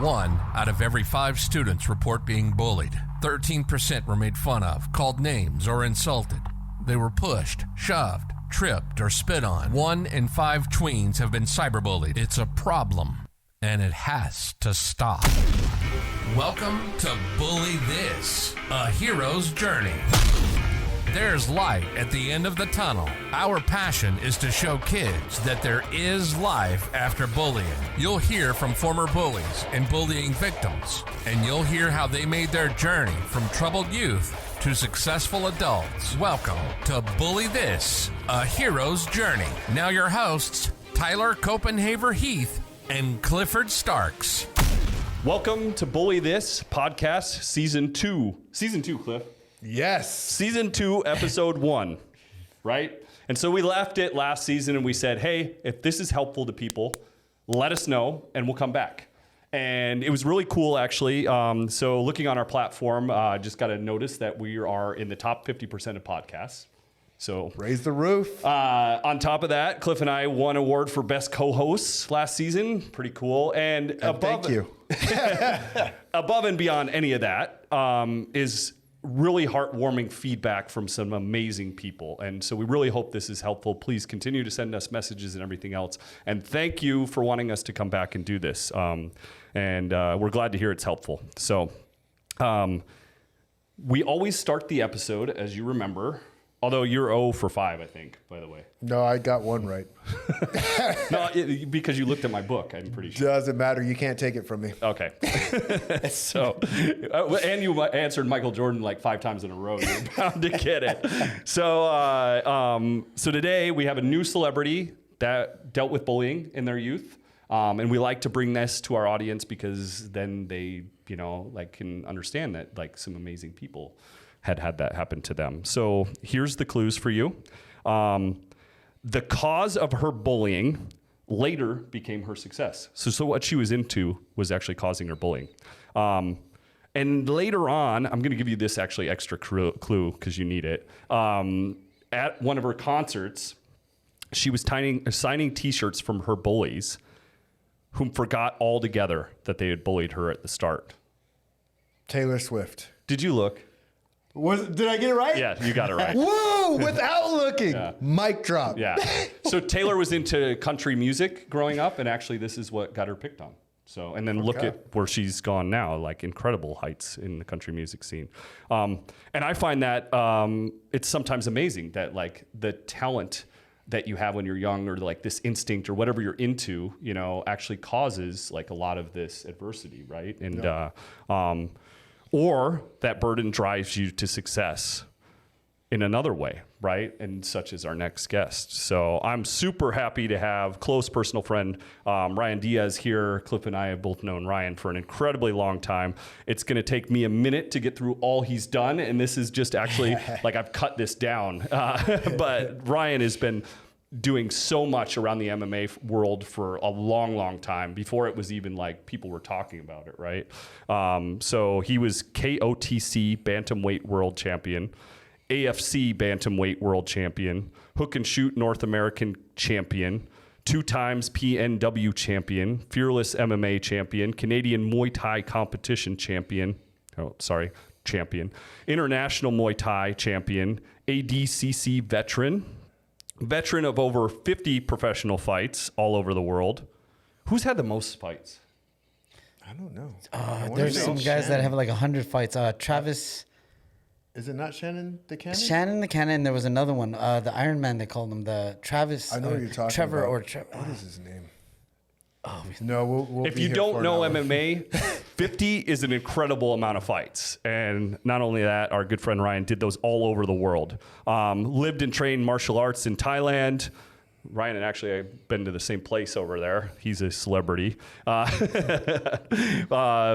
1 out of every 5 students report being bullied. 13% were made fun of, called names, or insulted. They were pushed, shoved, tripped, or spit on. 1 in 5 tweens have been cyberbullied. It's a problem, and it has to stop. Welcome to Bully This, a hero's journey. There's light at the end of the tunnel. Our passion is to show kids that there is life after bullying. You'll hear from former bullies and bullying victims, and you'll hear how they made their journey from troubled youth to successful adults. Welcome to Bully This, a hero's journey. Now your hosts, Tyler Copenhaver Heath and Clifford Starks. Welcome to Bully This podcast, season 2. Season 2, Cliff. Yes. Season 2, episode 1, right? And so we left it last season and we said, hey, if this is helpful to people, let us know and we'll come back. And it was really cool, actually. So looking on our platform, just got a notice that we are in the top 50% of podcasts. So raise the roof. On top of that, Cliff and I won an award for best co-hosts last season. Pretty cool. And above, thank you. Above and beyond any of that is really heartwarming feedback from some amazing people. And so we really hope this is helpful. Please continue to send us messages and everything else. And thank you for wanting us to come back and do this. And we're glad to hear it's helpful. So we always start the episode, as you remember, although you're 0 for 5, I think, by the way. No, I got one right. No, because you looked at my book, I'm pretty sure. Doesn't matter. You can't take it from me. Okay. So, and you answered Michael Jordan like 5 times in a row. You're bound to get it. So, so today we have a new celebrity that dealt with bullying in their youth. And we like to bring this to our audience because then they, can understand that like some amazing people had that happen to them. So here's the clues for you. The cause of her bullying later became her success. So what she was into was actually causing her bullying. And later on, I'm going to give you this actually extra clue because you need it. At one of her concerts, she was signing T-shirts from her bullies whom forgot altogether that they had bullied her at the start. Taylor Swift. Did you look? Did I get it right? Yeah, you got it right. Woo! Without looking. Yeah. Mic drop. Yeah. So Taylor was into country music growing up, and actually this is what got her picked on. So, and then look at where she's gone now, like incredible heights in the country music scene. And I find that it's sometimes amazing that like the talent that you have when you're young or like this instinct or whatever you're into, actually causes like a lot of this adversity, right? And or that burden drives you to success in another way, right? And such as our next guest. So I'm super happy to have close personal friend Ryan Diaz here. Cliff and I have both known Ryan for an incredibly long time. It's going to take me a minute to get through all he's done, and this is just actually like I've cut this down. But Ryan has been doing so much around the MMA world for a long, long time before it was even like people were talking about it, right? So he was KOTC Bantamweight World Champion, AFC Bantamweight World Champion, Hook and Shoot North American Champion, 2 times PNW Champion, Fearless MMA Champion, Canadian Muay Thai Competition Champion, International Muay Thai Champion, ADCC Veteran of over 50 professional fights all over the world. Who's had the most fights? I don't know. There's some guys that have like 100 fights. Travis. Is it not Shannon the Cannon? Shannon the Cannon. There was another one. The Iron Man, they called him. The Travis. I know what you're talking Trevor about. Or Trevor. What is his name? Oh, no, we'll if be you here don't for know an hour. MMA, 50 is an incredible amount of fights. And not only that, our good friend Ryan did those all over the world. Lived and trained martial arts in Thailand. Ryan and actually I've been to the same place over there. He's a celebrity.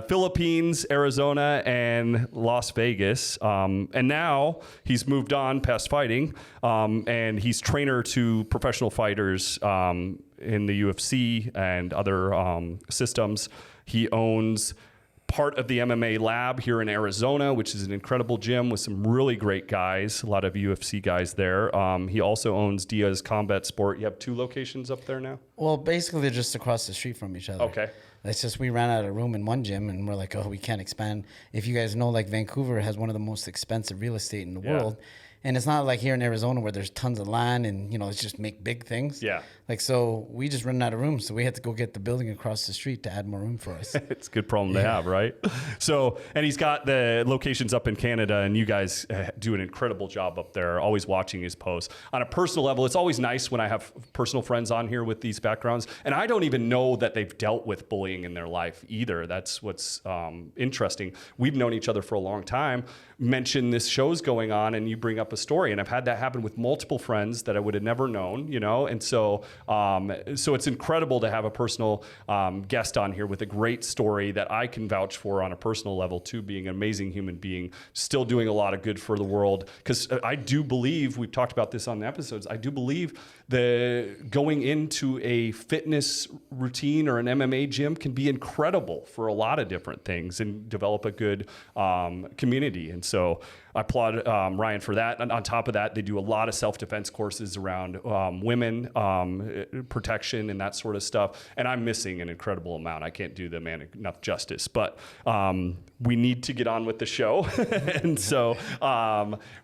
Philippines, Arizona, and Las Vegas. And now he's moved on past fighting, and he's trainer to professional fighters in the UFC and other systems. He owns part of the MMA lab here in Arizona, which is an incredible gym with some really great guys, a lot of UFC guys there. He also owns Diaz Combat Sport. You have 2 locations up there now? Well, basically, they're just across the street from each other. Okay. It's just we ran out of room in one gym, and we're like, oh, we can't expand. If you guys know, like Vancouver has one of the most expensive real estate in the world. And it's not like here in Arizona where there's tons of land and, it's just make big things. Yeah. Like, so we just ran out of room. So we had to go get the building across the street to add more room for us. It's a good problem to have, right? So, and he's got the locations up in Canada, and you guys do an incredible job up there, always watching his posts. On a personal level, it's always nice when I have personal friends on here with these backgrounds. And I don't even know that they've dealt with bullying in their life either. That's what's interesting. We've known each other for a long time. Mention this show's going on, and you bring up a story. And I've had that happen with multiple friends that I would have never known, and so it's incredible to have a personal guest on here with a great story that I can vouch for on a personal level too, being an amazing human being, still doing a lot of good for the world. Because I do believe, we've talked about this on the episodes, I do believe going into a fitness routine or an MMA gym can be incredible for a lot of different things and develop a good community. And so I applaud Ryan for that. And on top of that, they do a lot of self-defense courses around women, protection and that sort of stuff. And I'm missing an incredible amount. I can't do the man enough justice, but we need to get on with the show. And so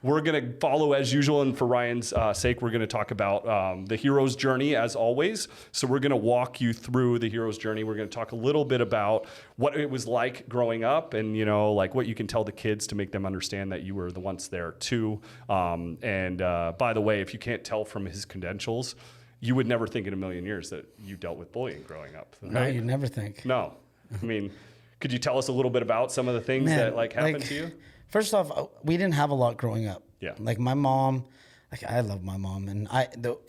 we're going to follow as usual. And for Ryan's sake, we're going to talk about the hero's journey as always. So we're going to walk you through the hero's journey. We're going to talk a little bit about what it was like growing up and, like what you can tell the kids to make them understand that you were the once there too. And by the way, if you can't tell from his credentials, you would never think in a million years that you dealt with bullying growing up. Right? No, you'd never think. No. I mean, could you tell us a little bit about some of the things that happened to you? First off, we didn't have a lot growing up. Yeah. Like my mom, I love my mom, and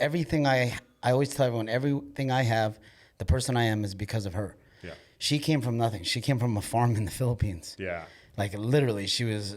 everything I always tell everyone, everything I have, the person I am is because of her. Yeah. She came from nothing. She came from a farm in the Philippines. Yeah. Like literally, she was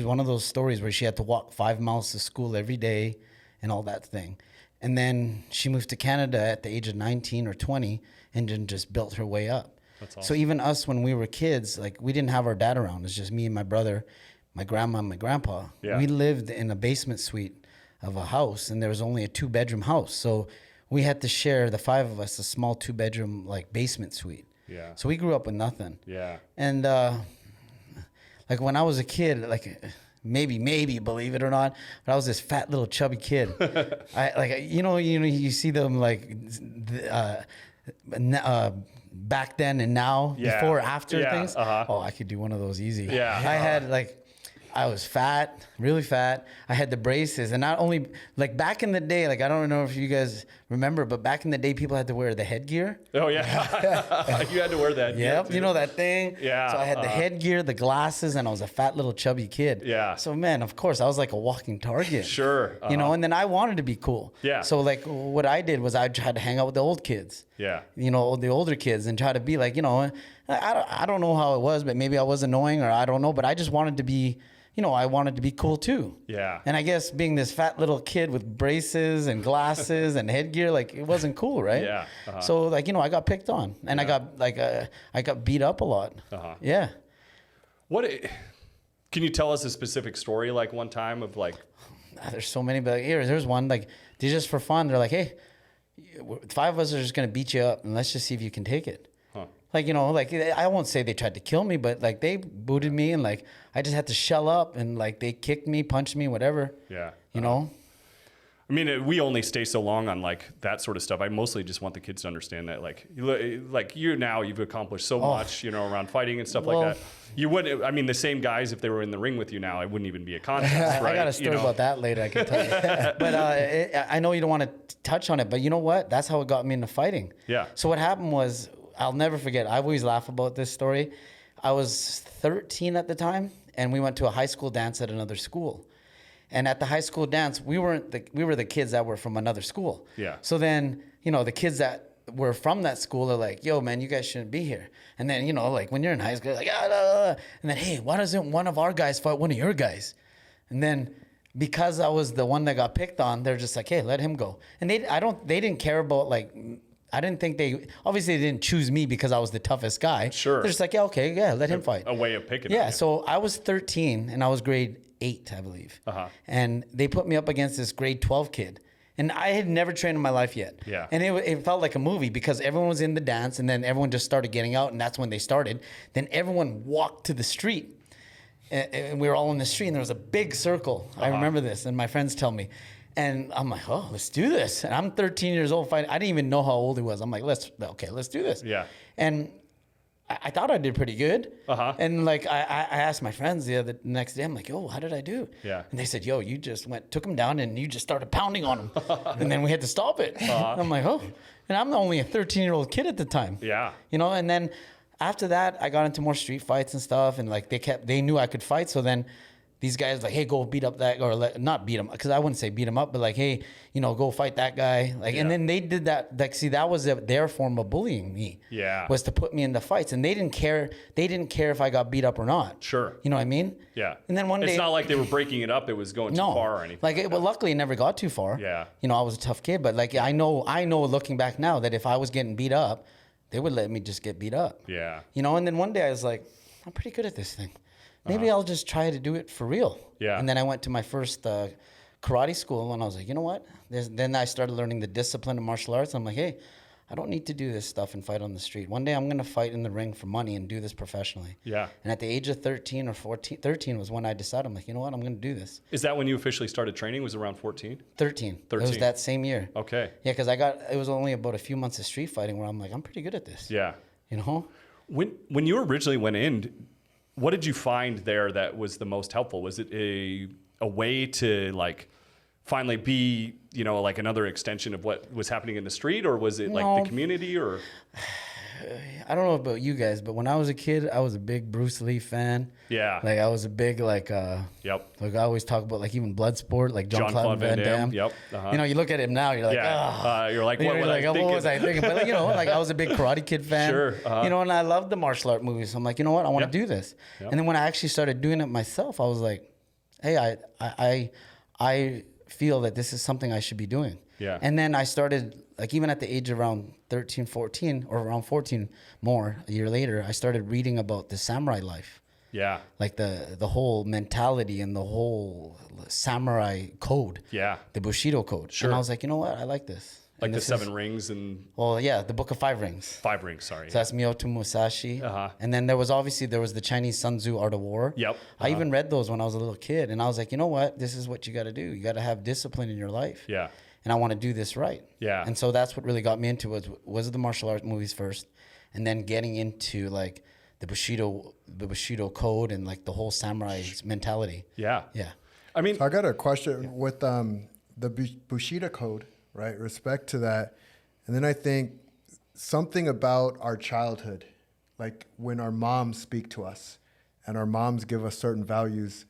one of those stories where she had to walk 5 miles to school every day and all that thing. And then she moved to Canada at the age of 19 or 20 and then just built her way up. That's awesome. So even us, when we were kids, like we didn't have our dad around. It's just me and my brother, my grandma, and my grandpa. Yeah. We lived in a basement suite of a house, and there was only a 2-bedroom house. So we had to share, the 5 of us, a small 2-bedroom like basement suite. Yeah. So we grew up with nothing. Yeah. And like when I was a kid, like maybe believe it or not, but I was this fat little chubby kid. You see them like back then and now, before, after things. Uh-huh. Oh, I could do one of those easy. Yeah. I had I was fat, really fat. I had the braces, and not only back in the day, I don't know if you guys remember, but back in the day, people had to wear the headgear. Oh yeah, you had to wear that. Yep, you know that thing. Yeah. So I had the headgear, the glasses, and I was a fat little chubby kid. Yeah. So man, of course, I was like a walking target. Sure. And then I wanted to be cool. Yeah. So what I did was I tried to hang out with the old kids. Yeah. The older kids, and try to be I don't know how it was, but maybe I was annoying or I don't know, but I just wanted to be. I wanted to be cool too. Yeah. And I guess being this fat little kid with braces and glasses and headgear, it wasn't cool, right? Yeah. Uh-huh. So I got picked on, and I got beat up a lot. Uh-huh. Yeah. Can you tell us a specific story, one time of There's so many, but there's one they just for fun. They're like, hey, 5 of us are just gonna beat you up, and let's just see if you can take it. Huh. I won't say they tried to kill me, but they booted me, and I just had to shell up, and they kicked me, punched me, whatever. Yeah. You know. I mean, we only stay so long on that sort of stuff. I mostly just want the kids to understand that you've accomplished so much, around fighting and stuff like that. You wouldn't. I mean, the same guys, if they were in the ring with you now, it wouldn't even be a contest, right? I got a story about that later. I can tell you. But I know you don't want to touch on it, but you know what? That's how it got me into fighting. Yeah. So what happened was, I'll never forget. I always laugh about this story. I was 13 at the time, and we went to a high school dance at another school. And at the high school dance, we were the kids that were from another school. Yeah. So then, the kids that were from that school are like, yo, man, you guys shouldn't be here. And then, when you're in high school, and then, hey, why doesn't one of our guys fight one of your guys? And then because I was the one that got picked on, they're just like, hey, let him go. And they didn't care about I didn't think obviously they didn't choose me because I was the toughest guy. Sure. They're just like, yeah, okay, yeah, let him fight. A way of picking. Yeah, on you. so I was 13 and I was grade 8, I believe. And they put me up against this grade 12 kid. And I had never trained in my life yet. Yeah. And it felt like a movie because everyone was in the dance and then everyone just started getting out and that's when they started. Then everyone walked to the street. And we were all in the street and there was a big circle. I remember this and my friends tell me. And I'm like, oh, let's do this. And I'm 13 years old fighting. I didn't even know how old he was. I'm like, let's do this. Yeah. And I thought I did pretty good. And like I asked my friends the next day, I'm like, yo, how did I do? Yeah. And they said, yo, you just took him down and you just started pounding on him. And then we had to stop it. I'm like, oh. And I'm only a 13-year-old kid at the time. Yeah. You know, and then after that, I got into more street fights and stuff. And like they knew I could fight. So then these guys like, hey, go beat up that, or not beat him, because I wouldn't say beat him up, but like, hey, you know, go fight that guy. Like, and then they did that. Like, see, that was their form of bullying me. Yeah. Was to put me in the fights, and they didn't care. They didn't care if I got beat up or not. Sure. You know what I mean? Yeah. And then one day, it's not like they were breaking it up. It was going too far or anything. Like, well, luckily, it never got too far. Yeah. You know, I was a tough kid, but like, I know, looking back now, that if I was getting beat up, they would let me just get beat up. Yeah. You know, and then one day I was like, I'm pretty good at this thing. Maybe I'll just try to do it for real. Yeah. And then I went to my first karate school, and I was like, you know what? Then I started learning the discipline of martial arts. I'm like, hey, I don't need to do this stuff and fight on the street. One day I'm going to fight in the ring for money and do this professionally. Yeah. And at the age of 13 or 14, 13 was when I decided, I'm like, you know what? I'm going to do this. Is that when you officially started training? Was it around 14? 13. It was that same year. Okay. Yeah, because it was only about a few months of street fighting where I'm like, I'm pretty good at this. Yeah. You know? When you originally went in, what did you find there that was the most helpful? Was it a way to like finally be, you know, like another extension of what was happening in the street, or was it like the community, or? I don't know about you guys, but when I was a kid, I was a big Bruce Lee fan. Yeah. Like I was a big like Yep. Like I always talk about like even Bloodsport, like Jean-Claude Van Damme. Yep. You know, you look at him now, you're like, you're like, what was I thinking? But like, you know, like I was a big Karate Kid fan. Sure. You know, and I loved the martial art movies. So I'm like, you know what? I want to do this. Yep. And then when I actually started doing it myself, I was like, hey, I feel that this is something I should be doing. Yeah. And then I started, like even at the age of around 13, 14, or around 14 more, a year later, I started reading about the samurai life. Yeah. Like the whole mentality and the whole samurai code. Yeah. The Bushido code. Sure. And I was like, you know what? I like this. Like and the this 7 rings and... Well, yeah, the Book of 5 Rings. 5 rings, sorry. So that's Miyoto Musashi. And then there was the Chinese Sun Tzu Art of War. Yep. I even read those when I was a little kid. And I was like, you know what? This is what you got to do. You got to have discipline in your life. Yeah. And I want to do this right. Yeah. And so that's what really got me into it, was the martial arts movies first. And then getting into like the Bushido code and like the whole samurai mentality. Yeah. Yeah. I mean... So I got a question with the Bushido code, right? Respect to that. And then I think something about our childhood, like when our moms speak to us and our moms give us certain values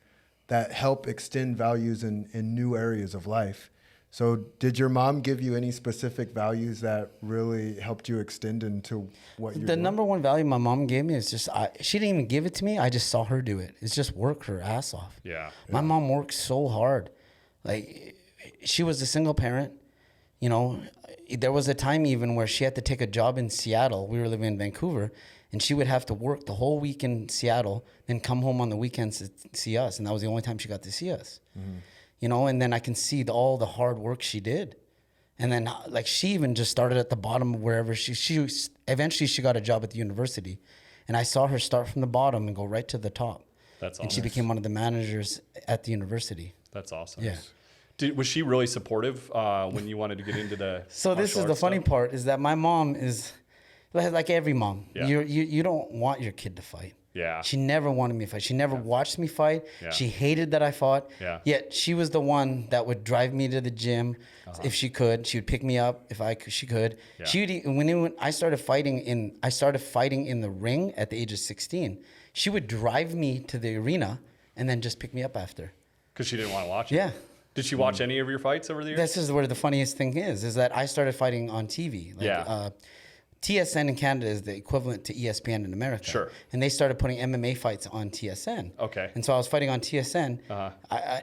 that help extend values in new areas of life. So did your mom give you any specific values that really helped you extend into what you're doing? Number one value my mom gave me is just, she didn't even give it to me. I just saw her do it. It's just work her ass off. Yeah. My mom worked so hard. Like she was a single parent. You know, there was a time even where she had to take a job in Seattle. We were living in Vancouver, and she would have to work the whole week in Seattle, then come home on the weekends to see us. And that was the only time she got to see us. Mm-hmm. You know, and then I can see all the hard work she did. And then like she even just started at the bottom of wherever she eventually she got a job at the university. And I saw her start from the bottom and go right to the top. That's awesome. And she became one of the managers at the university. That's awesome. Yeah. Was she really supportive when you wanted to get into the So this is the funny part, is that my mom is like every mom. Yeah. You don't want your kid to fight. Yeah. She never wanted me to fight. She never watched me fight. Yeah. She hated that I fought. Yeah. Yet she was the one that would drive me to the gym if she could. She would pick me up if she could. Yeah. She would, when I started fighting in the ring at the age of 16. She would drive me to the arena and then just pick me up after. Because she didn't want to watch it. Yeah. Did she watch any of your fights over the years? This is where the funniest thing is that I started fighting on TV. Like, TSN in Canada is the equivalent to ESPN in America. Sure. And they started putting MMA fights on TSN. Okay. And so I was fighting on TSN.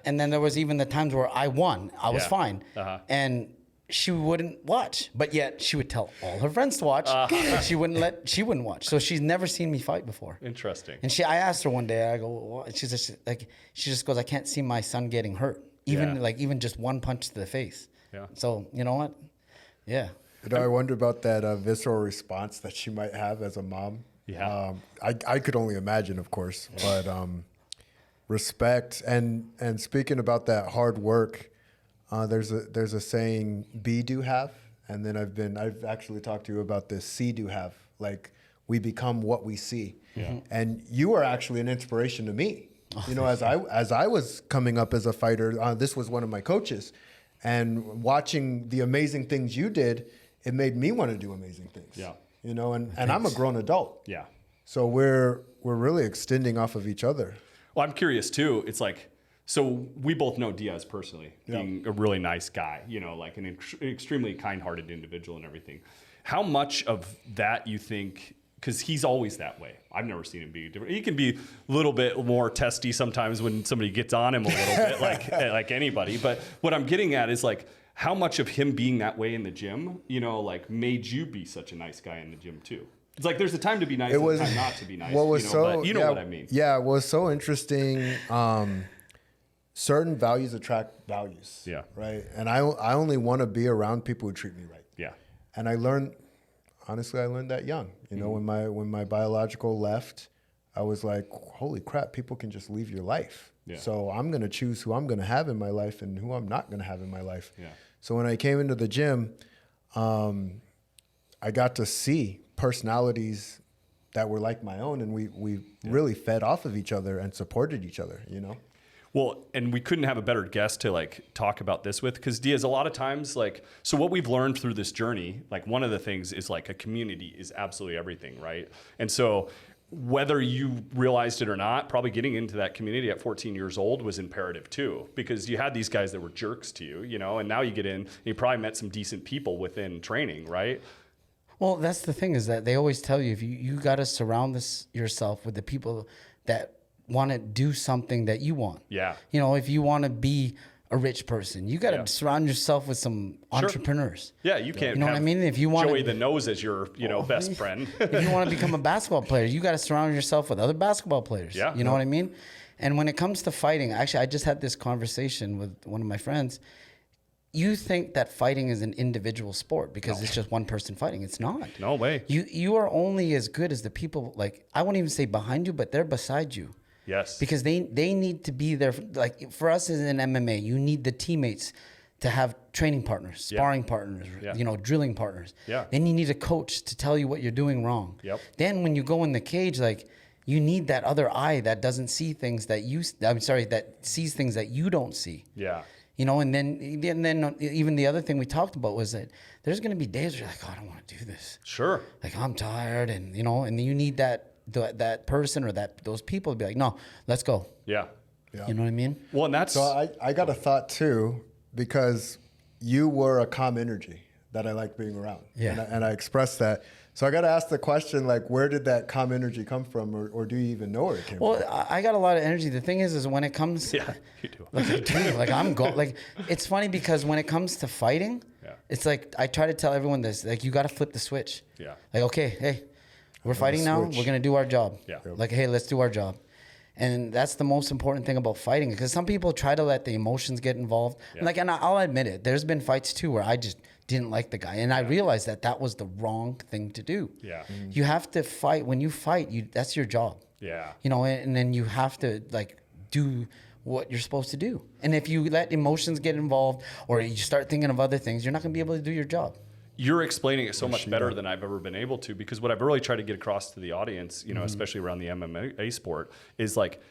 And then there was even the times where I won. I was fine. And she wouldn't watch, but yet she would tell all her friends to watch, but she wouldn't watch. So she's never seen me fight before. Interesting. And I asked her one day, I go, what? She just goes, I can't see my son getting hurt, even just one punch to the face. Yeah. So you know what? Yeah. I wonder about that visceral response that she might have as a mom. Yeah. I could only imagine, of course, but respect and speaking about that hard work. There's a saying, be, do, have. And then I've actually talked to you about this, see, do, have. Like, we become what we see. Yeah. And you are actually an inspiration to me. You know, as I was coming up as a fighter, this was one of my coaches. And watching the amazing things you did, it made me want to do amazing things. Yeah. You know, and I'm a grown adult. Yeah. So we're really extending off of each other. Well, I'm curious too. It's like, so we both know Diaz personally, being a really nice guy, you know, like an extremely kind-hearted individual and everything. How much of that you think, because he's always that way. I've never seen him be different. He can be a little bit more testy sometimes when somebody gets on him a little bit, like anybody. But what I'm getting at is like, how much of him being that way in the gym, you know, like made you be such a nice guy in the gym too? It's like there's a time to be nice and a time not to be nice. What was but you know what I mean. Yeah, it was so interesting. Certain values attract values. Yeah. Right. And I only want to be around people who treat me right. Yeah. And I learned that young. You know, when my biological left, I was like, holy crap, people can just leave your life. Yeah. So I'm going to choose who I'm going to have in my life and who I'm not going to have in my life. Yeah. So when I came into the gym, I got to see personalities that were like my own, and we really fed off of each other and supported each other, you know? Well, and we couldn't have a better guest to like talk about this with, because Diaz, a lot of times, like, so what we've learned through this journey, like one of the things is like a community is absolutely everything, right? And so whether you realized it or not, probably getting into that community at 14 years old was imperative too, because you had these guys that were jerks to you, you know, and now you get in and you probably met some decent people within training, right? Well, that's the thing, is that they always tell you, if you got to surround yourself with the people that want to do something that you want. Yeah. You know, if you want to be a rich person, you got to surround yourself with some entrepreneurs. Yeah, you can't. You know what I mean? If you want Joey the Nose as your, best friend. If you want to become a basketball player, you got to surround yourself with other basketball players. Yeah. You know what I mean? And when it comes to fighting, actually, I just had this conversation with one of my friends. You think that fighting is an individual sport because it's just one person fighting. It's not. No way. You are only as good as the people, like, I won't even say behind you, but they're beside you. Yes. Because they need to be there. Like, for us as an MMA, you need the teammates to have training partners, sparring partners, drilling partners. Yeah. Then you need a coach to tell you what you're doing wrong. Yep. Then when you go in the cage, like, you need that other eye that doesn't see things that that sees things that you don't see. Yeah. You know, and then even the other thing we talked about was that there's going to be days where you're like, oh, I don't want to do this. Sure. Like, I'm tired, and and you need that person or those people to be like, no, let's go. Yeah. You know what I mean? Well, and that's... So I got a thought too, because you were a calm energy that I like being around. Yeah. And I expressed that. So I got to ask the question, like, where did that calm energy come from, or do you even know where it came from? Well, I got a lot of energy. The thing is when it comes... Yeah, you do. Like, it's funny because when it comes to fighting, it's like, I try to tell everyone this, like, you got to flip the switch. Yeah. Like, okay, hey, we're fighting now. We're going to do our job. Yeah. Like, hey, let's do our job. And that's the most important thing about fighting, because some people try to let the emotions get involved. Yeah. And I'll admit it. There's been fights too where I just didn't like the guy, and I realized that was the wrong thing to do. Yeah. Mm-hmm. You have to fight. When you fight, that's your job. Yeah. And then you have to do what you're supposed to do. And if you let emotions get involved or you start thinking of other things, you're not going to be able to do your job. You're explaining it so much better than I've ever been able to, because what I've really tried to get across to the audience, especially around the MMA sport, is like,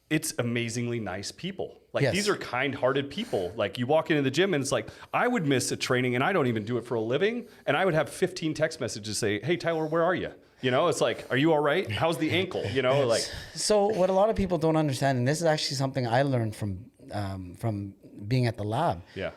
it's amazingly nice people. Like, these are kind-hearted people. Like, you walk into the gym and it's like, I would miss a training and I don't even do it for a living. And I would have 15 text messages say, hey, Tyler, where are you? It's like, are you all right? How's the ankle? So what a lot of people don't understand, and this is actually something I learned from being at the lab. Yeah.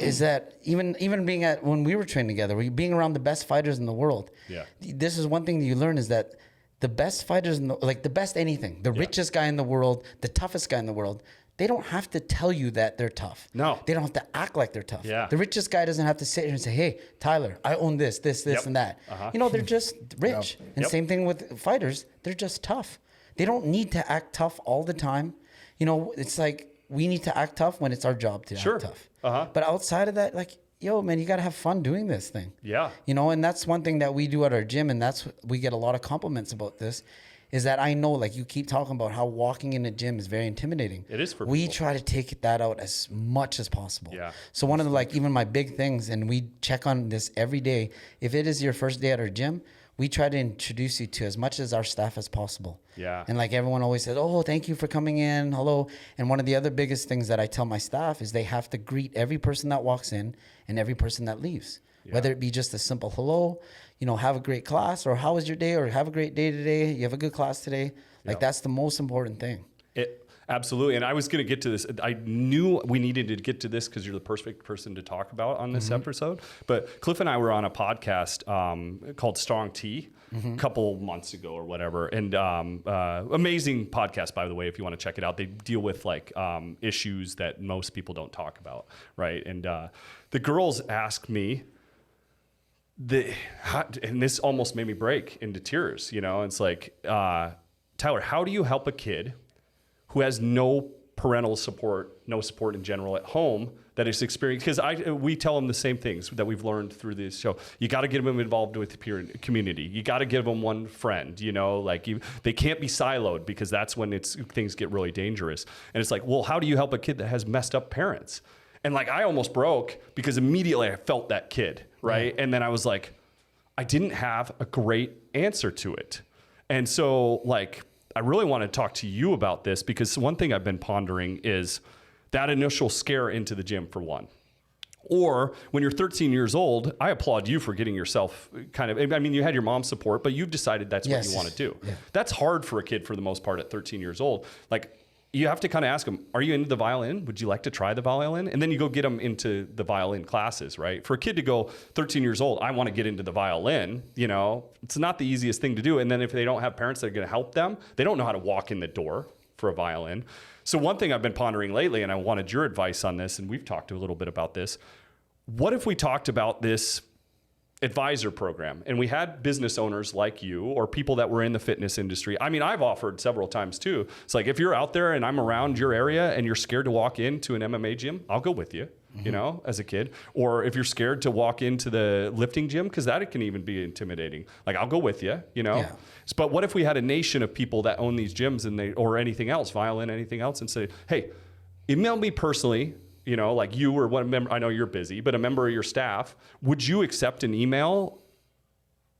Is that even when we were training together, being around the best fighters in the world. Yeah. This is one thing that you learn, is that the best fighters the best anything, the richest guy in the world, the toughest guy in the world, they don't have to tell you that they're tough. No. They don't have to act like they're tough. Yeah. The richest guy doesn't have to sit here and say, hey, Tyler, I own this, Yep. and that. You know, they're just rich. And Yep. same thing with fighters. They're just tough. They don't need to act tough all the time. You know, it's like we need to act tough when it's our job to Sure. act tough. Uh-huh. But outside of that, like, yo, man, you got to have fun doing this thing. Yeah. You know, and that's one thing that we do at our gym, and that's we get a lot of compliments about this, is that I know, like you keep talking about how walking in a gym is very intimidating. It is for We people. try to take that out as much as possible. Yeah. So one of the, like, even my big things, and we check on this every day, if it is your first day at our gym, we try to introduce you to as much as our staff as possible. Yeah. And like everyone always says, oh, thank you for coming in. Hello. And one of the other biggest things that I tell my staff is they have to greet every person that walks in and every person that leaves. Yeah. Whether it be just a simple hello, you know, have a great class, or how was your day, or have a great day today. You have a good class today. Like Yeah. that's the most important thing. Absolutely. And I was going to get to this. I knew we needed to get to this because you're the perfect person to talk about on this episode. But Cliff and I were on a podcast called Strong Tea a couple months ago or whatever. And amazing podcast, by the way, if you want to check it out. They deal with like issues that most people don't talk about. Right. And the girls asked me, and this almost made me break into tears. You know, it's like, Tyler, how do you help a kid who has no parental support, no support in general at home that is experiencing? Because we tell them the same things that we've learned through this show. You got to get them involved with the peer community. You got to give them one friend. You know, like they can't be siloed, because that's when things get really dangerous. And it's like, well, how do you help a kid that has messed up parents? And like I almost broke because immediately I felt that kid, right? And then I was like, I didn't have a great answer to it. And so like, I really want to talk to you about this, because one thing I've been pondering is that initial scare into the gym, for one. Or when you're 13 years old, I applaud you for getting yourself kind of, I mean, you had your mom's support, but you've decided that's what you want to do. Yeah. That's hard for a kid for the most part at 13 years old. Like, you have to kind of ask them, are you into the violin? Would you like to try the violin? And then you go get them into the violin classes, right? For a kid to go 13 years old, I want to get into the violin, you know, it's not the easiest thing to do. And then if they don't have parents that are going to help them, they don't know how to walk in the door for a violin. So one thing I've been pondering lately, and I wanted your advice on this, and we've talked a little bit about this. What if we talked about this advisor program, and we had business owners like you, or people that were in the fitness industry? I mean, I've offered several times too. It's like, if you're out there and I'm around your area and you're scared to walk into an MMA gym, I'll go with you, you know, as a kid. Or if you're scared to walk into the lifting gym, because that can even be intimidating, like, I'll go with you, you know. Yeah. But what if we had a nation of people that own these gyms, and or anything else, violin, anything else, and say, hey, email me personally, you know, like you or one member, I know you're busy, but a member of your staff, would you accept an email?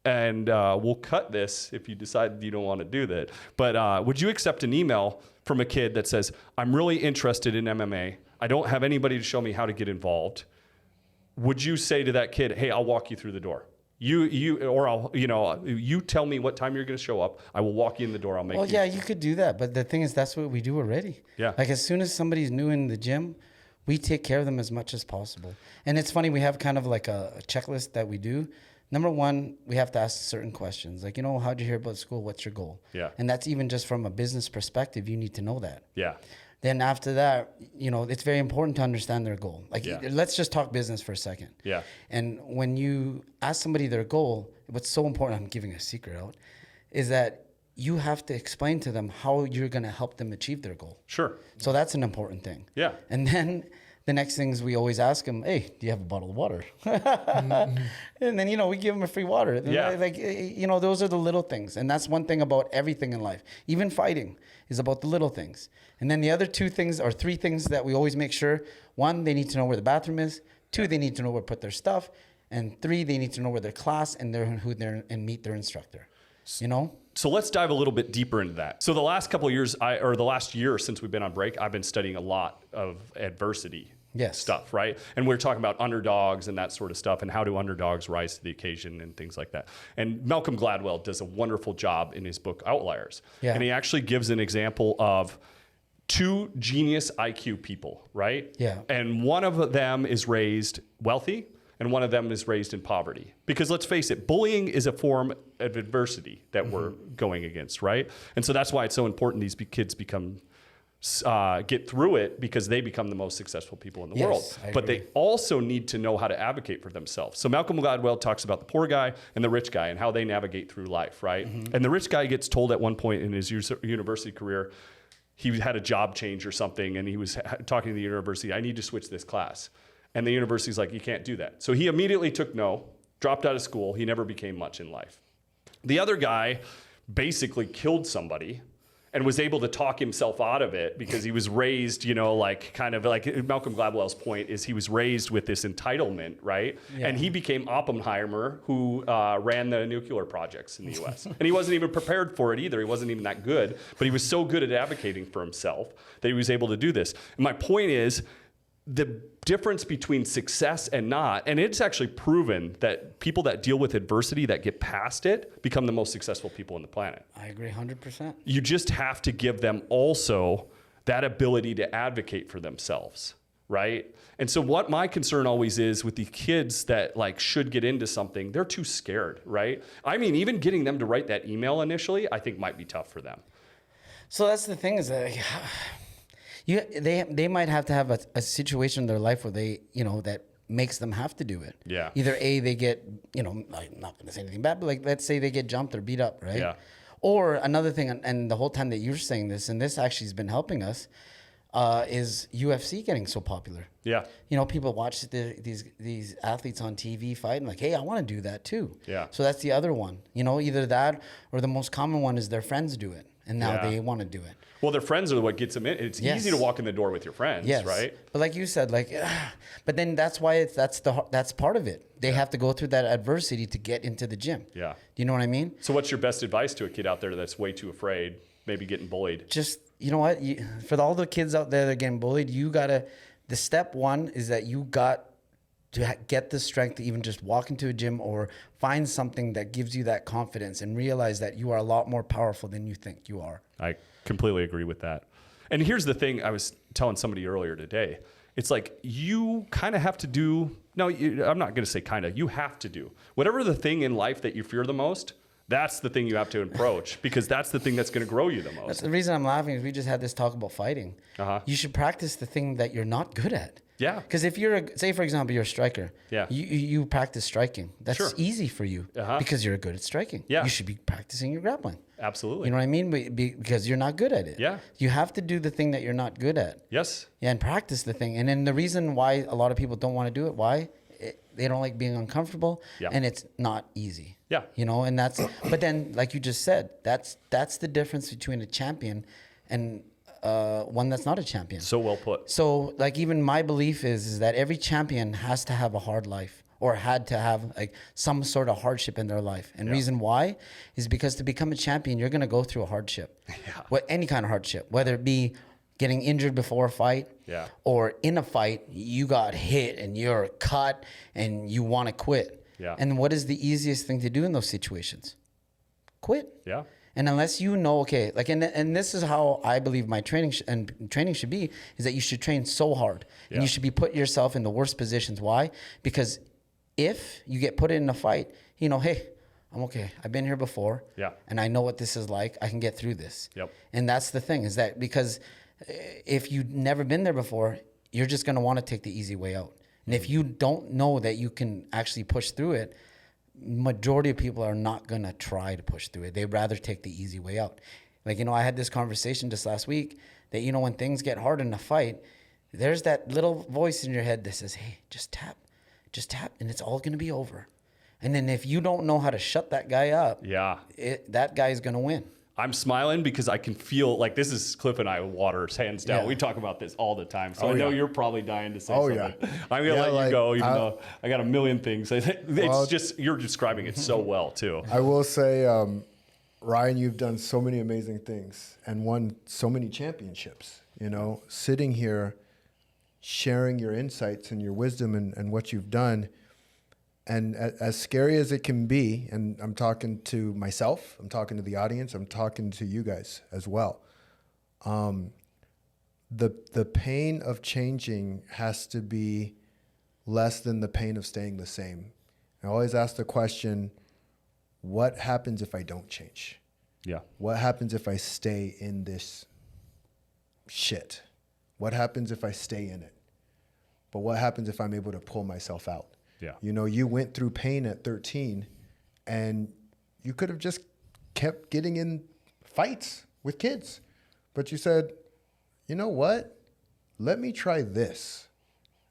And we'll cut this if you decide you don't want to do that. But would you accept an email from a kid that says, I'm really interested in MMA. I don't have anybody to show me how to get involved. Would you say to that kid, hey, I'll walk you through the door? You tell me what time you're going to show up. I will walk you in the door. I'll make you. Well, yeah, you could do that. But the thing is, that's what we do already. Yeah. Like, as soon as somebody's new in the gym, we take care of them as much as possible. And it's funny, we have kind of like a checklist that we do. Number one, we have to ask certain questions. Like, you know, how'd you hear about school? What's your goal? Yeah. And that's even just from a business perspective, you need to know that. Yeah. Then after that, you know, it's very important to understand their goal. Like, let's just talk business for a second. Yeah. And when you ask somebody their goal, what's so important, I'm giving a secret out, is that you have to explain to them how you're going to help them achieve their goal. Sure. So that's an important thing. Yeah. And then the next things we always ask them, hey, do you have a bottle of water? And then, you know, we give them a free water. Yeah. Like, you know, those are the little things. And that's one thing about everything in life. Even fighting is about the little things. And then the other two things, or three things that we always make sure: one, they need to know where the bathroom is. Two, they need to know where to put their stuff. And three, they need to know where their class and and meet their instructor. You know? So let's dive a little bit deeper into that. So the last couple of years, the last year since we've been on break, I've been studying a lot of adversity stuff, right? And we're talking about underdogs and that sort of stuff, and how do underdogs rise to the occasion and things like that. And Malcolm Gladwell does a wonderful job in his book Outliers. Yeah. And he actually gives an example of two genius IQ people, right? Yeah. And one of them is raised wealthy, and one of them is raised in poverty. Because let's face it, bullying is a form of adversity that we're going against, right? And so that's why it's so important these kids become get through it because they become the most successful people in the Yes, world. I But agree. they also need to know how to advocate for themselves. So Malcolm Gladwell talks about the poor guy and the rich guy and how they navigate through life, right? And the rich guy gets told at one point in his university career, he had a job change or something, and he was talking to the university, I need to switch this class. And the university's like, you can't do that. So he immediately took no, dropped out of school. He never became much in life. The other guy basically killed somebody and was able to talk himself out of it because he was raised, like kind of like Malcolm Gladwell's point is he was raised with this entitlement, right? Yeah. And he became Oppenheimer, who ran the nuclear projects in the US. And he wasn't even prepared for it either. He wasn't even that good, but he was so good at advocating for himself that he was able to do this. And my point is, the difference between success and not, and it's actually proven that people that deal with adversity that get past it become the most successful people on the planet. I agree 100%. You just have to give them also that ability to advocate for themselves, right? And so what my concern always is with the kids that like should get into something, they're too scared, right? I mean, even getting them to write that email initially, I think might be tough for them. So that's the thing is that they might have to have a situation in their life where they, that makes them have to do it. Yeah. Either A, they get, I'm not going to say anything bad, but like, let's say they get jumped or beat up, right? Yeah. Or another thing, and the whole time that you're saying this, and this actually has been helping us, is UFC getting so popular. Yeah. People watch these athletes on TV fighting, like, hey, I want to do that too. Yeah. So that's the other one. Either that or the most common one is their friends do it, and now Yeah. they want to do it. Well, their friends are what gets them in. It's Yes. easy to walk in the door with your friends, Yes. right? But like you said, but then that's why that's part of it. They have to go through that adversity to get into the gym. Yeah. Do you know what I mean? So what's your best advice to a kid out there that's way too afraid, maybe getting bullied? Just, you know what? For all the kids out there that are getting bullied, the step one is that you got to get the strength to even just walk into a gym or find something that gives you that confidence and realize that you are a lot more powerful than you think you are. I completely agree with that. And here's the thing I was telling somebody earlier today. It's like you kind of have to do, I'm not going to say kind of, you have to do. Whatever the thing in life that you fear the most, that's the thing you have to approach because that's the thing that's going to grow you the most. That's the reason I'm laughing is we just had this talk about fighting. Uh-huh. You should practice the thing that you're not good at. Yeah. Because if say for example you're a striker, Yeah. you practice striking. That's Sure. easy for you because you're good at striking. Yeah. You should be practicing your grappling. Absolutely. You know what I mean? Because you're not good at it. Yeah. You have to do the thing that you're not good at. Yes. Yeah, and practice the thing. And then the reason why a lot of people don't want to do it, why? They don't like being uncomfortable, Yeah. and it's not easy. Yeah. And that's, but then, like you just said, that's the difference between a champion and one that's not a champion. So well put. So, like, even my belief is that every champion has to have a hard life or had to have like some sort of hardship in their life. And reason why is because to become a champion, you're going to go through a hardship. Yeah. Any kind of hardship, whether it be getting injured before a fight or in a fight, you got hit and you're cut and you want to quit. Yeah. And what is the easiest thing to do in those situations? Quit. Yeah. And unless you know, okay, like, and this is how I believe my training should be, is that you should train so hard and you should be putting yourself in the worst positions. Why? Because if you get put in a fight, hey, I'm okay. I've been here before. Yeah. And I know what this is like. I can get through this. Yep. And that's the thing is that because if you've never been there before, you're just going to want to take the easy way out. And if you don't know that you can actually push through it, majority of people are not going to try to push through it. They'd rather take the easy way out. Like, I had this conversation just last week that, when things get hard in a fight, there's that little voice in your head that says, hey, just tap, and it's all going to be over. And then if you don't know how to shut that guy up, that guy is going to win. I'm smiling because I can feel like this is Cliff and I waters hands down. Yeah. We talk about this all the time. So I know you're probably dying to say something. I'm going to let you go, even though I got a million things. It's just, you're describing it so well too. I will say, Ryan, you've done so many amazing things and won so many championships, sitting here, sharing your insights and your wisdom and what you've done. And as scary as it can be, and I'm talking to myself, I'm talking to the audience, I'm talking to you guys as well. The pain of changing has to be less than the pain of staying the same. I always ask the question, what happens if I don't change? Yeah. What happens if I stay in this shit, what happens if I stay in it? But what happens if I'm able to pull myself out? Yeah. You know, you went through pain at 13 and you could have just kept getting in fights with kids. But you said, you know what? Let me try this.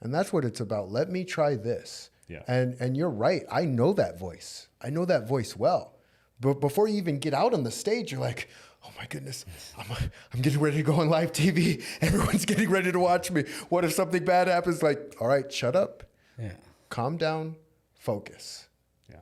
And that's what it's about. Let me try this. Yeah. And you're right. I know that voice. I know that voice well. But before you even get out on the stage, you're like, oh my goodness, I'm getting ready to go on live TV. Everyone's getting ready to watch me. What if something bad happens? Like, all right, shut up. Yeah. Calm down, focus. Yeah.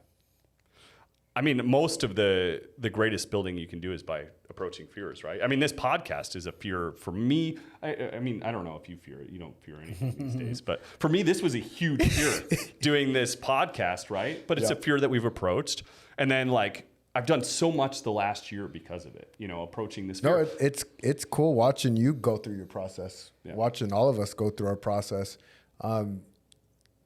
I mean, most of the greatest building you can do is by approaching fears, right? I mean, this podcast is a fear for me. I mean, I don't know if you fear it. You don't fear anything these days. But for me, this was a huge fear doing this podcast, right? But it's a fear that we've approached. And then, like, I've done so much the last year because of it, you know, approaching this fear. No, it's cool watching you go through your process, watching all of us go through our process,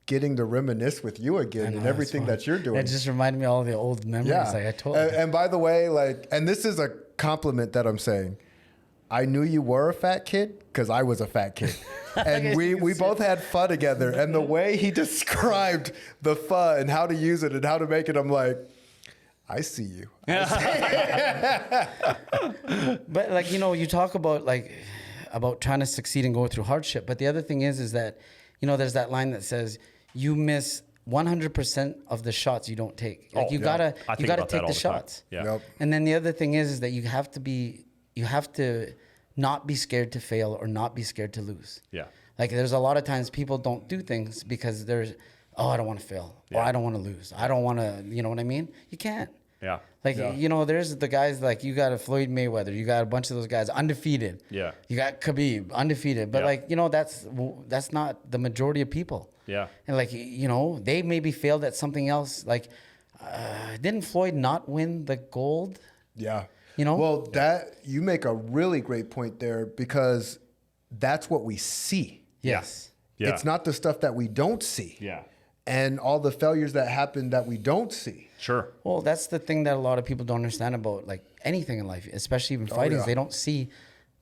getting to reminisce with you again and everything that you're doing. It just reminded me of all the old memories. Yeah. Like I told you. And by the way, like, and this is a compliment that I'm saying. I knew you were a fat kid because I was a fat kid. And we both had pho together. And the way he described the pho and how to use it and how to make it, I'm like, I see you. But like, you know, you talk about trying to succeed and go through hardship. But the other thing is that, you know, there's that line that says you miss 100% of the shots you don't take. Like you gotta take the shots. Yeah. Yep. And then the other thing is that you have to not be scared to fail or not be scared to lose. Yeah. Like there's a lot of times people don't do things because I don't want to fail or I don't want to lose. I don't want to, you know what I mean? You can't. Yeah. Like, you know, there's the guys like you got a Floyd Mayweather, you got a bunch of those guys undefeated. Yeah. You got Khabib undefeated. But like, you know, that's not the majority of people. Yeah. And like, you know, they maybe failed at something else. Like, didn't Floyd not win the gold? Yeah. You know? Well, that you make a really great point there because that's what we see. Yes. Yeah. It's not the stuff that we don't see. Yeah. And all the failures that happen that we don't see. Sure. Well, that's the thing that a lot of people don't understand about like anything in life, especially even fighting. yeah. They don't see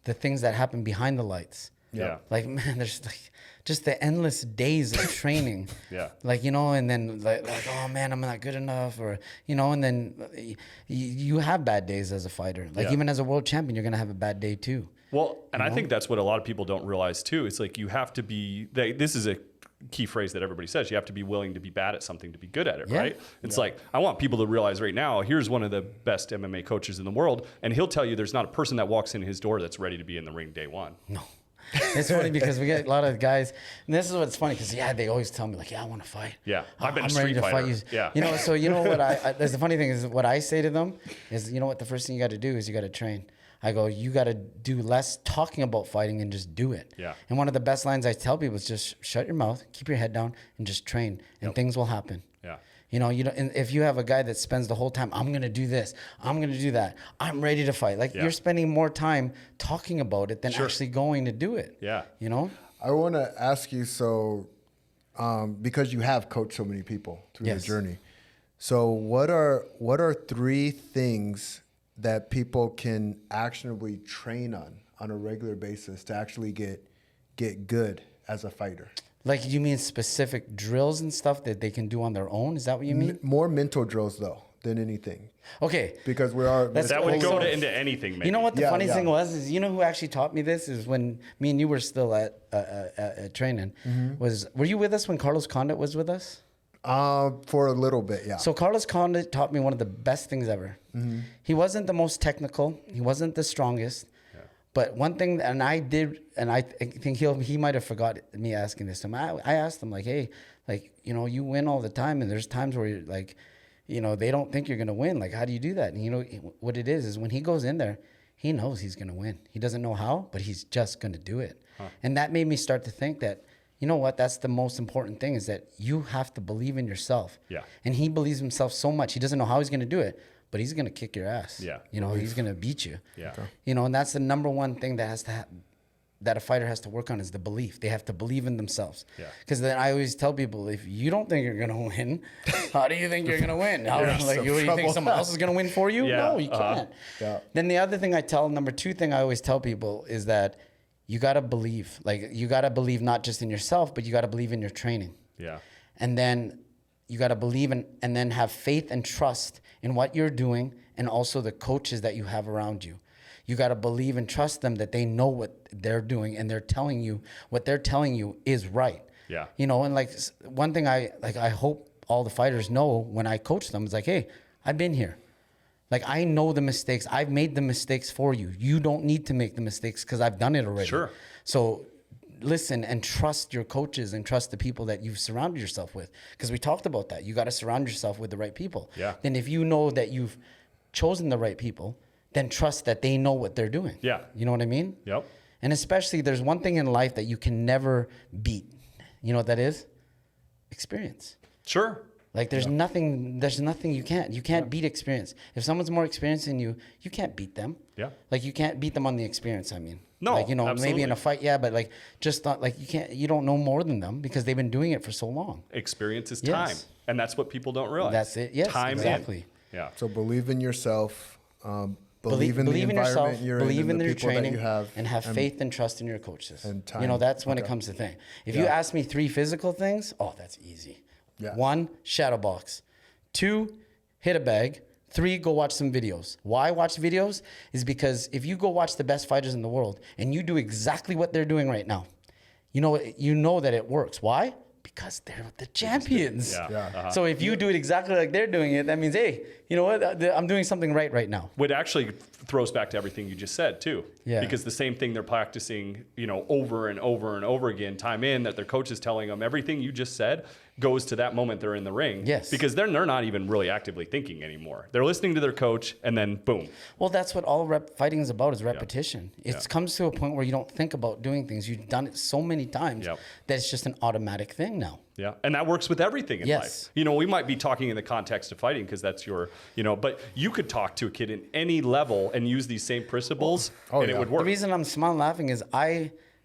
the things that happen behind the lights. Yeah. Like, man, there's like just the endless days of training. Yeah. Like, you know, and then like, oh man, I'm not good enough, or, you know, and then you have bad days as a fighter. Like even as a world champion, you're going to have a bad day too. Well, and I think that's what a lot of people don't realize too. It's like you have to be, this is a key phrase that everybody says, you have to be willing to be bad at something to be good at it, right? It's like, I want people to realize right now, here's one of the best MMA coaches in the world, and he'll tell you there's not a person that walks in his door that's ready to be in the ring day one. No. It's funny because we get a lot of guys, and this is what's funny because they always tell me like, I want to fight. Yeah, I've been a I'm ready street to fighter. fight you. Yeah, you know. So you know what there's the funny thing is what I say to them is, you know what, the first thing you got to do is you got to train. I go, you got to do less talking about fighting and just do it. Yeah. And one of the best lines I tell people is just shut your mouth, keep your head down, and just train, and things will happen. Yeah. You know, and if you have a guy that spends the whole time, I'm going to do this, I'm going to do that, I'm ready to fight. Like you're spending more time talking about it than actually going to do it. Yeah. You know? I want to ask you, so because you have coached so many people through the journey. So what are 3 things that people can actionably train on a regular basis to actually get good as a fighter? Like, you mean specific drills and stuff that they can do on their own? Is that what you mean? More mental drills, though, than anything. Okay. Because we are... That would go into anything, maybe. You know what the funny thing was? Is you know who actually taught me this? Is when me and you were still at training. Were you with us when Carlos Condit was with us? For a little bit, yeah. So Carlos Condit taught me one of the best things ever. He wasn't the most technical. He wasn't the strongest. But one thing, and I think he might have forgot me asking this to him. I asked him, like, hey, like, you know, you win all the time, and there's times where you're like, you know, they don't think you're going to win. Like, how do you do that? And you know, what it is when he goes in there, he knows he's going to win. He doesn't know how, but he's just going to do it. And that made me start to think that, you know what, that's the most important thing, is that you have to believe in yourself. Yeah. And he believes himself so much. He doesn't know how he's going to do it, but he's going to kick your ass. Yeah. You know, he's going to beat you. Yeah. Okay. You know, and that's the number one thing that has to that a fighter has to work on, is the belief. They have to believe in themselves. Yeah. Because then I always tell people, if you don't think you're going to win, how do you think you're going to win? You think someone else is going to win for you? No, you can't. Yeah. Then the other thing I tell, number 2 thing I always tell people is that you got to believe. Like, you got to believe not just in yourself, but you got to believe in your training. Yeah. And then you got to believe in, and then have faith and trust in what you're doing, and also the coaches that you have around you. You got to believe and trust them that they know what they're doing, and they're telling you what they're telling you is right. Yeah. You know, and like one thing I hope all the fighters know when I coach them is like, hey, I've been here. Like, I know the mistakes. I've made the mistakes for you. You don't need to make the mistakes because I've done it already. Sure. So listen and trust your coaches and trust the people that you've surrounded yourself with. Because we talked about that. You got to surround yourself with the right people. Yeah. Then if you know that you've chosen the right people, then trust that they know what they're doing. Yeah. You know what I mean? Yep. And especially, there's one thing in life that you can never beat. You know what that is? Experience. Sure. Like, there's nothing you can't beat experience. If someone's more experienced than you, you can't beat them. Yeah. Like, you can't beat them on the experience, I mean. No, like, you know, absolutely. maybe in a fight, yeah, but like, just not like, you don't know more than them because they've been doing it for so long. Experience is Yes. time. And that's what people don't realize. That's it. Yes, time exactly. Yeah. So believe in yourself. Believe in the in environment yourself, you're believe in, in the your people training, that you have, and have faith and trust in your coaches. and You know, time. that's when it Okay. comes to thing. If you ask me 3 physical things, that's easy. Yeah. 1, shadow box. 2, hit a bag. 3, go watch some videos. Why watch videos? Is because if you go watch the best fighters in the world and you do exactly what they're doing right now, you know that it works. Why? Because they're the champions. Yeah. Yeah. Uh-huh. So if you do it exactly like they're doing it, that means, hey, you know what? I'm doing something right now. What actually throws back to everything you just said too. Yeah. Because the same thing they're practicing, over and over and over again, time in, that their coach is telling them, everything you just said goes to that moment they're in the ring. Yes. Because they're not even really actively thinking anymore. They're listening to their coach, and then boom. Well, that's what all fighting is about, is repetition. It comes to a point where you don't think about doing things. You've done it so many times Yep. that it's just an automatic thing now. Yeah. And that works with everything in Yes. life. We might be talking in the context of fighting because that's your, but you could talk to a kid in any level and use these same principles and it would work. The reason I'm smiling laughing is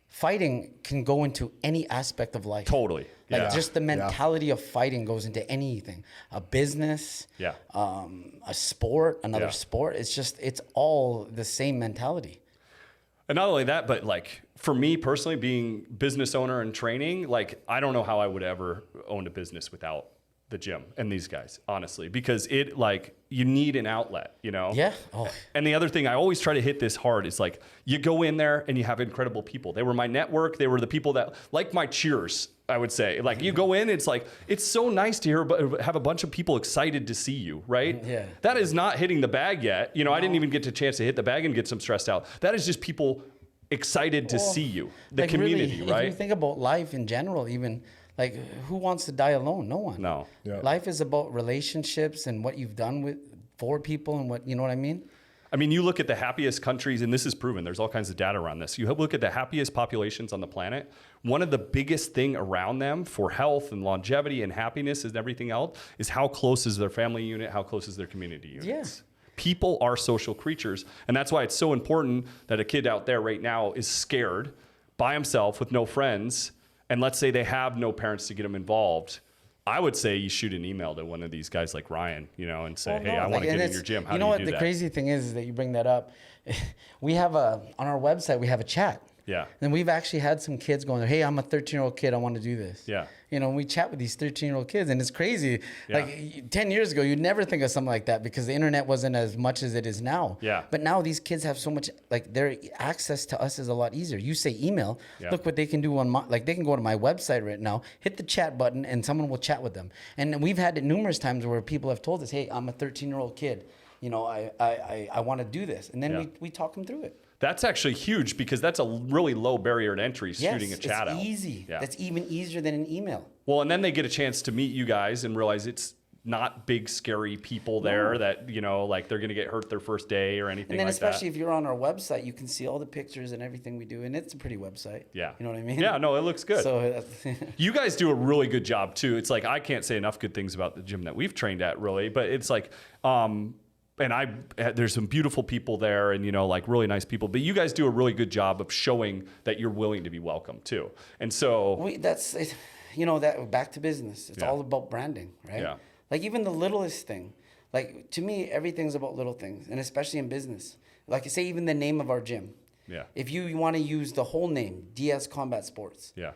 fighting can go into any aspect of life. Totally. Like, Yeah. just the mentality of fighting goes into anything. A business, Yeah. a sport, another Yeah. sport. It's all the same mentality. And not only that, but like for me personally, being business owner and training, like I don't know how I would ever own a business without the gym and these guys, honestly, because you need an outlet, Yeah. Oh. And the other thing I always try to hit this hard is like, you go in there and you have incredible people. They were my network. They were the people that, like my cheers, I would say. Like, you go in, it's like, it's so nice to have a bunch of people excited to see you, right? Yeah. That is not hitting the bag yet. I didn't even get a chance to hit the bag and get some stressed out. That is just people excited to see you, the Like, community, really, right? If you think about life in general, even, like, who wants to die alone? No one. No. Yeah. Life is about relationships and what you've done for people, and what, you know what I mean? I mean, you look at the happiest countries, and this is proven. There's all kinds of data around this. You look at the happiest populations on the planet. One of the biggest thing around them for health and longevity and happiness and everything else is how close is their family unit, how close is their community units. Yeah. People are social creatures, and that's why it's so important that a kid out there right now is scared by himself with no friends, and let's say they have no parents to get them involved. I would say you shoot an email to one of these guys like Ryan, and say, hey, I want to get in your gym. How do you do the that? crazy thing is that you bring that up. We have on our website, we have a chat. Yeah. And we've actually had some kids going there, hey, I'm a 13-year-old kid, I want to do this. Yeah. And we chat with these 13-year-old kids, and it's crazy. Yeah. Like 10 years ago, you'd never think of something like that because the internet wasn't as much as it is now. Yeah. But now these kids have so much, like, their access to us is a lot easier. You say email, Yeah. look what they can do on they can go to my website right now, hit the chat button, and someone will chat with them. And we've had it numerous times where people have told us, hey, I'm a 13-year-old kid. I want to do this. And then Yeah. we talk them through it. That's actually huge because that's a really low barrier to entry, shooting a chat it's out. easy. Yeah. That's even easier than an email. Well, and then they get a chance to meet you guys and realize it's not big, scary people there that, like they're going to get hurt their first day or anything And then like especially that. if you're on our website, you can see all the pictures and everything we do. And it's a pretty website. Yeah. You know what I mean? Yeah, no, it looks good. So You guys do a really good job too. It's like, I can't say enough good things about the gym that we've trained at really, but it's like, and there's some beautiful people there and, like really nice people, but you guys do a really good job of showing that you're willing to be welcome too. And so that back to business. It's Yeah. all about branding, right? Yeah. Like even the littlest thing, like to me, everything's about little things, and especially in business. Like say even the name of our gym. Yeah. If you want to use the whole name, Diaz Combat Sports. Yeah.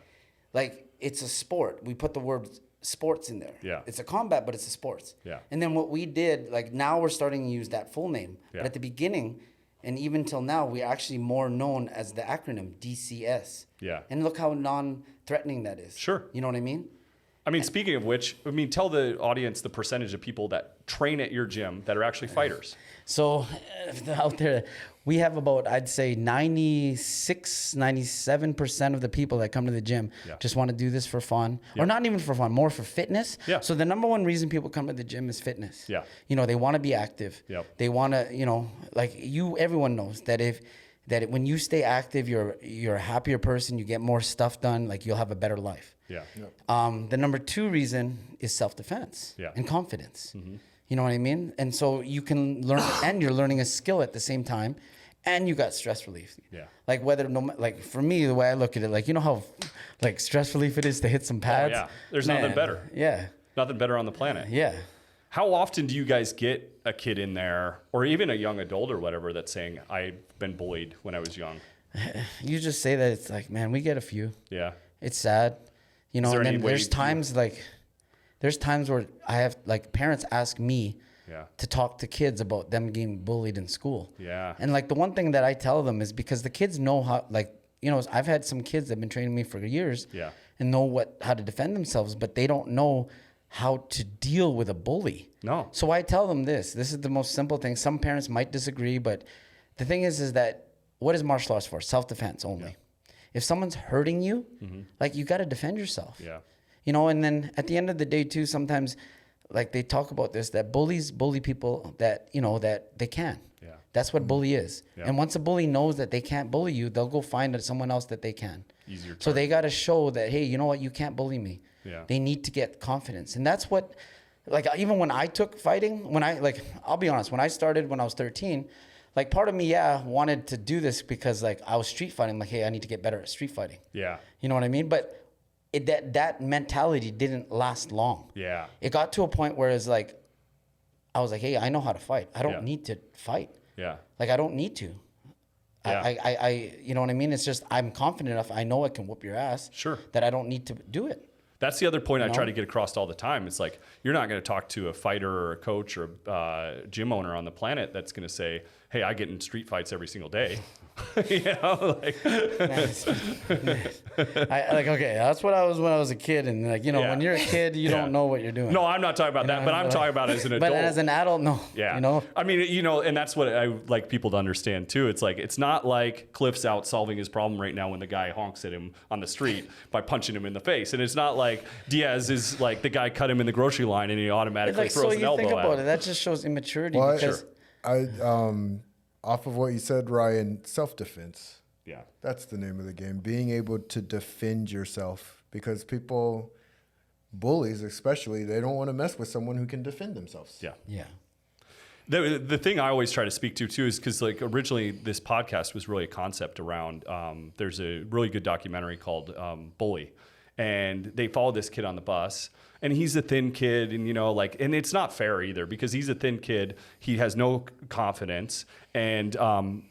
Like, it's a sport. We put the word sports in there. Yeah. It's a combat, but it's a sports. Yeah. And then what we did, like, now we're starting to use that full name. Yeah. But at the beginning, and even till now, we're actually more known as the acronym DCS. Yeah. And look how non-threatening that is. Sure. You know what I mean? I mean, speaking of which, I mean, tell the audience the percentage of people that train at your gym that are actually fighters. So out there, we have about, I'd say 96, 97% of the people that come to the gym just want to do this for fun, or not even for fun, more for fitness. Yeah. So the number one reason people come to the gym is fitness. Yeah. You know, they want to be active. Yep. They want to, you know, like everyone knows that when you stay active, you're a happier person, you get more stuff done, like you'll have a better life. Yeah. The number two reason is self-defense and confidence. Mm-hmm. You know what I mean? And so you can learn, and you're learning a skill at the same time, and you got stress relief. Yeah. Like like for me, the way I look at it, like, you know how like stress relief it is to hit some pads? Yeah. There's nothing better. Yeah. Nothing better on the planet. Yeah. How often do you guys get a kid in there, or even a young adult or whatever, that's saying, I've been bullied when I was young? You just say that, it's like, man, we get a few. Yeah. It's sad. You know, there and any then way there's times where I have, like, parents ask me to talk to kids about them getting bullied in school. Yeah. And, like, the one thing that I tell them is, because the kids know how, like, you know, I've had some kids that have been training me for years and know how to defend themselves, but they don't know how to deal with a bully. No. So I tell them this is the most simple thing. Some parents might disagree, but the thing is that what is martial arts for? Self-defense only. Yeah. If someone's hurting you, like, you got to defend yourself. Yeah. You know, and then at the end of the day too, sometimes, like, they talk about this, that bullies bully people that, you know, that they can. Yeah. That's what bully is. Yeah. And once a bully knows that they can't bully you, they'll go find someone else that they can. Easier. So they got to show that, hey, you know what, you can't bully me. Yeah. They need to get confidence. And that's what, like, even when I took fighting, I'll be honest, when I started when I was 13, like, part of me, wanted to do this because, like, I was street fighting. Like, hey, I need to get better at street fighting. Yeah. You know what I mean? But that mentality didn't last long. Yeah. It got to a point where it's like, I was like, hey, I know how to fight. I don't need to fight. Yeah. Like, I don't need to. Yeah. I you know what I mean? It's just, I'm confident enough. I know I can whoop your ass. Sure. That I don't need to do it. That's the other point I try to get across all the time. It's like, you're not going to talk to a fighter or a coach or a gym owner on the planet that's going to say, hey, I get in street fights every single day. You know, like, okay, that's what I was when I was a kid. And, like, you know, when you're a kid, you don't know what you're doing. No, I'm not talking about that, but I'm talking about as an adult. But as an adult, no. Yeah. You know? I mean, you know, and that's what I like people to understand too. It's like, it's not like Cliff's out solving his problem right now when the guy honks at him on the street by punching him in the face. And it's not like Diaz is like the guy cut him in the grocery line and he automatically throws an elbow at him. So you think about it, that just shows immaturity. Well, because off of what you said, Ryan, self-defense. Yeah. That's the name of the game. Being able to defend yourself, because people, bullies especially, they don't want to mess with someone who can defend themselves. Yeah. Yeah. The thing I always try to speak to too is because, like, originally this podcast was really a concept around, there's a really good documentary called Bully, and they follow this kid on the bus, and he's a thin kid, and, you know, like, and it's not fair either because he's a thin kid. He has no confidence, and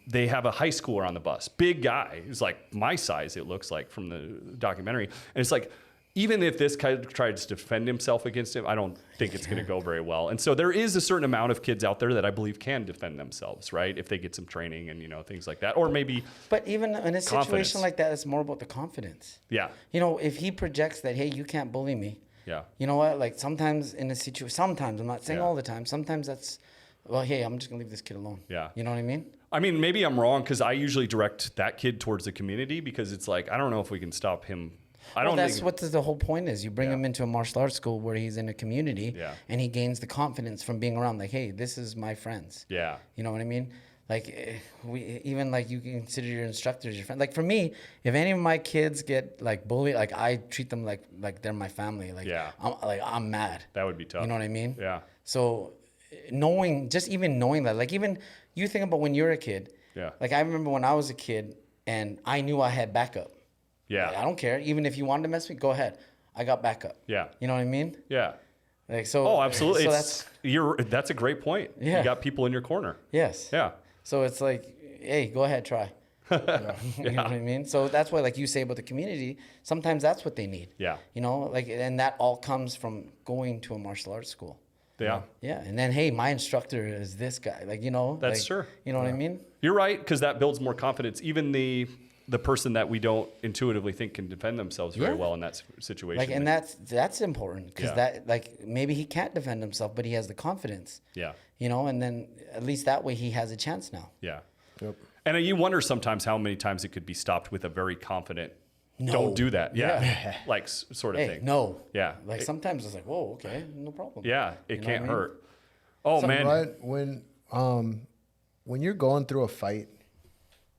they have a high schooler on the bus, big guy, who's like my size, it looks like from the documentary. And it's like, even if this guy tries to defend himself against him, I don't think it's going to go very well. And so there is a certain amount of kids out there that I believe can defend themselves, right? If they get some training and, you know, things like that, or maybe. But even in a situation like that, it's more about the confidence. Yeah. You know, if he projects that, hey, you can't bully me. Yeah. You know what? Like, sometimes in a situation, sometimes, I'm not saying all the time, sometimes that's, well, hey, I'm just going to leave this kid alone. Yeah. You know what I mean? I mean, maybe I'm wrong because I usually direct that kid towards the community because it's like, I don't know if we can stop him. That's what the whole point is. You bring him into a martial arts school where he's in a community and he gains the confidence from being around, like, hey, this is my friends. Yeah. You know what I mean? Like, even like, you can consider your instructors your friend. Like, for me, if any of my kids get, like, bullied, like, I treat them like they're my family. Like, I'm mad. That would be tough. You know what I mean? Yeah. So knowing that, like, even you think about when you're a kid. Yeah. Like, I remember when I was a kid and I knew I had backup. Yeah. Like, I don't care. Even if you wanted to mess with me, go ahead. I got backup. Yeah. You know what I mean? Yeah. Like, so. Oh, absolutely. So that's a great point. Yeah. You got people in your corner. Yes. Yeah. So it's like, hey, go ahead, try. You know what I mean? So that's why, like you say about the community, sometimes that's what they need. Yeah. You know, like, and that all comes from going to a martial arts school. Yeah. Yeah. And then, hey, my instructor is this guy. Like, you know, That's like, sure. You know what I mean? You're right, because that builds more confidence. Even the person that we don't intuitively think can defend themselves very well in that situation. Like, and that's important, because that, like, maybe he can't defend himself, but he has the confidence. Yeah. You know, and then at least that way he has a chance now. Yeah. Yep. And you wonder sometimes how many times it could be stopped with a very confident, No. don't do that. Yeah. Yeah. Like sort of Hey, thing. no. Yeah. Like sometimes it's like, whoa, okay, no problem. Yeah. It You know can't what I mean? hurt. Oh, man. Right when you're going through a fight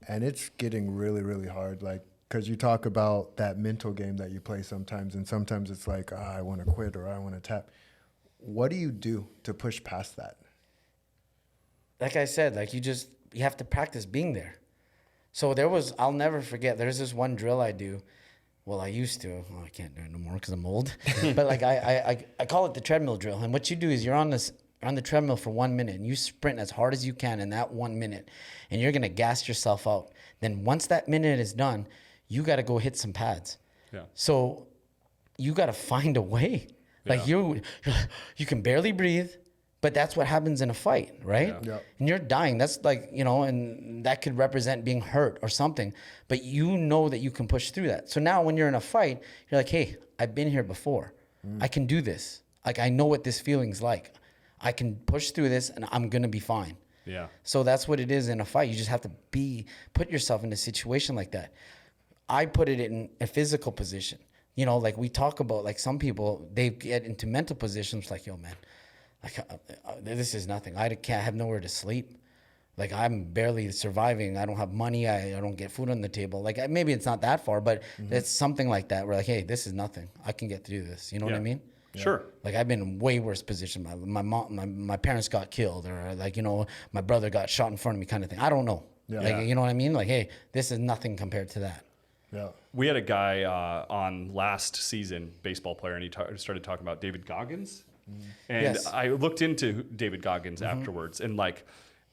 and it's getting really, really hard, like, because you talk about that mental game that you play sometimes, and sometimes it's like, I want to quit or I want to tap. What do you do to push past that? Like I said, like you have to practice being there. So I'll never forget, there's this one drill I do. Well, I used to. Well, I can't do it no more because I'm old. But like I call it the treadmill drill. And what you do is you're on the treadmill for 1 minute and you sprint as hard as you can in that 1 minute, and you're gonna gas yourself out. Then once that minute is done, you got to go hit some pads. Yeah. So you got to find a way. Like you can barely breathe, but that's what happens in a fight, right? Yeah. And you're dying. That's like, you know, and that could represent being hurt or something, but you know that you can push through that. So now when you're in a fight, you're like, hey, I've been here before. I can do this. Like, I know what this feeling's like. I can push through this and I'm going to be fine. Yeah. So that's what it is in a fight. You just have to put yourself in a situation like that. I put it in a physical position. You know, like we talk about, like some people, they get into mental positions like, yo, man, like this is nothing. I can't have nowhere to sleep. Like I'm barely surviving. I don't have money. I don't get food on the table. Like maybe it's not that far, but it's something like that. We're like, hey, this is nothing. I can get through this. You know what I mean? Sure. Like I've been in way worse position. My mom, my parents got killed, or like, you know, my brother got shot in front of me, kind of thing. I don't know. Yeah. Like, you know what I mean? Like, hey, this is nothing compared to that. Yeah. We had a guy on last season, baseball player, and he started talking about David Goggins. And Yes. I looked into David Goggins afterwards, and like,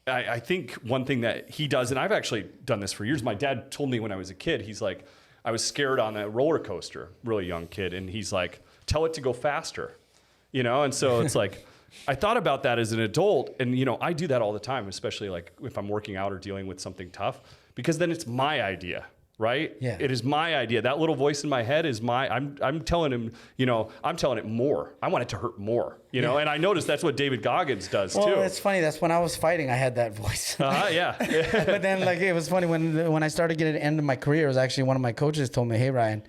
I think one thing that he does, and I've actually done this for years. My dad told me when I was a kid, he's like, I was scared on a roller coaster, really young kid, and he's like, tell it to go faster, you know? And so it's like, I thought about that as an adult, and you know, I do that all the time, especially like if I'm working out or dealing with something tough, because then it's my idea. Right? Yeah. It is my idea. That little voice in my head is I'm telling him, you know, I'm telling it more. I want it to hurt more, you know? And I noticed that's what David Goggins does Well, too. it's funny. That's when I was fighting, I had that voice. Yeah. But then, like, it was funny when I started getting to the end of my career. It was actually one of my coaches told me, "Hey, Ryan,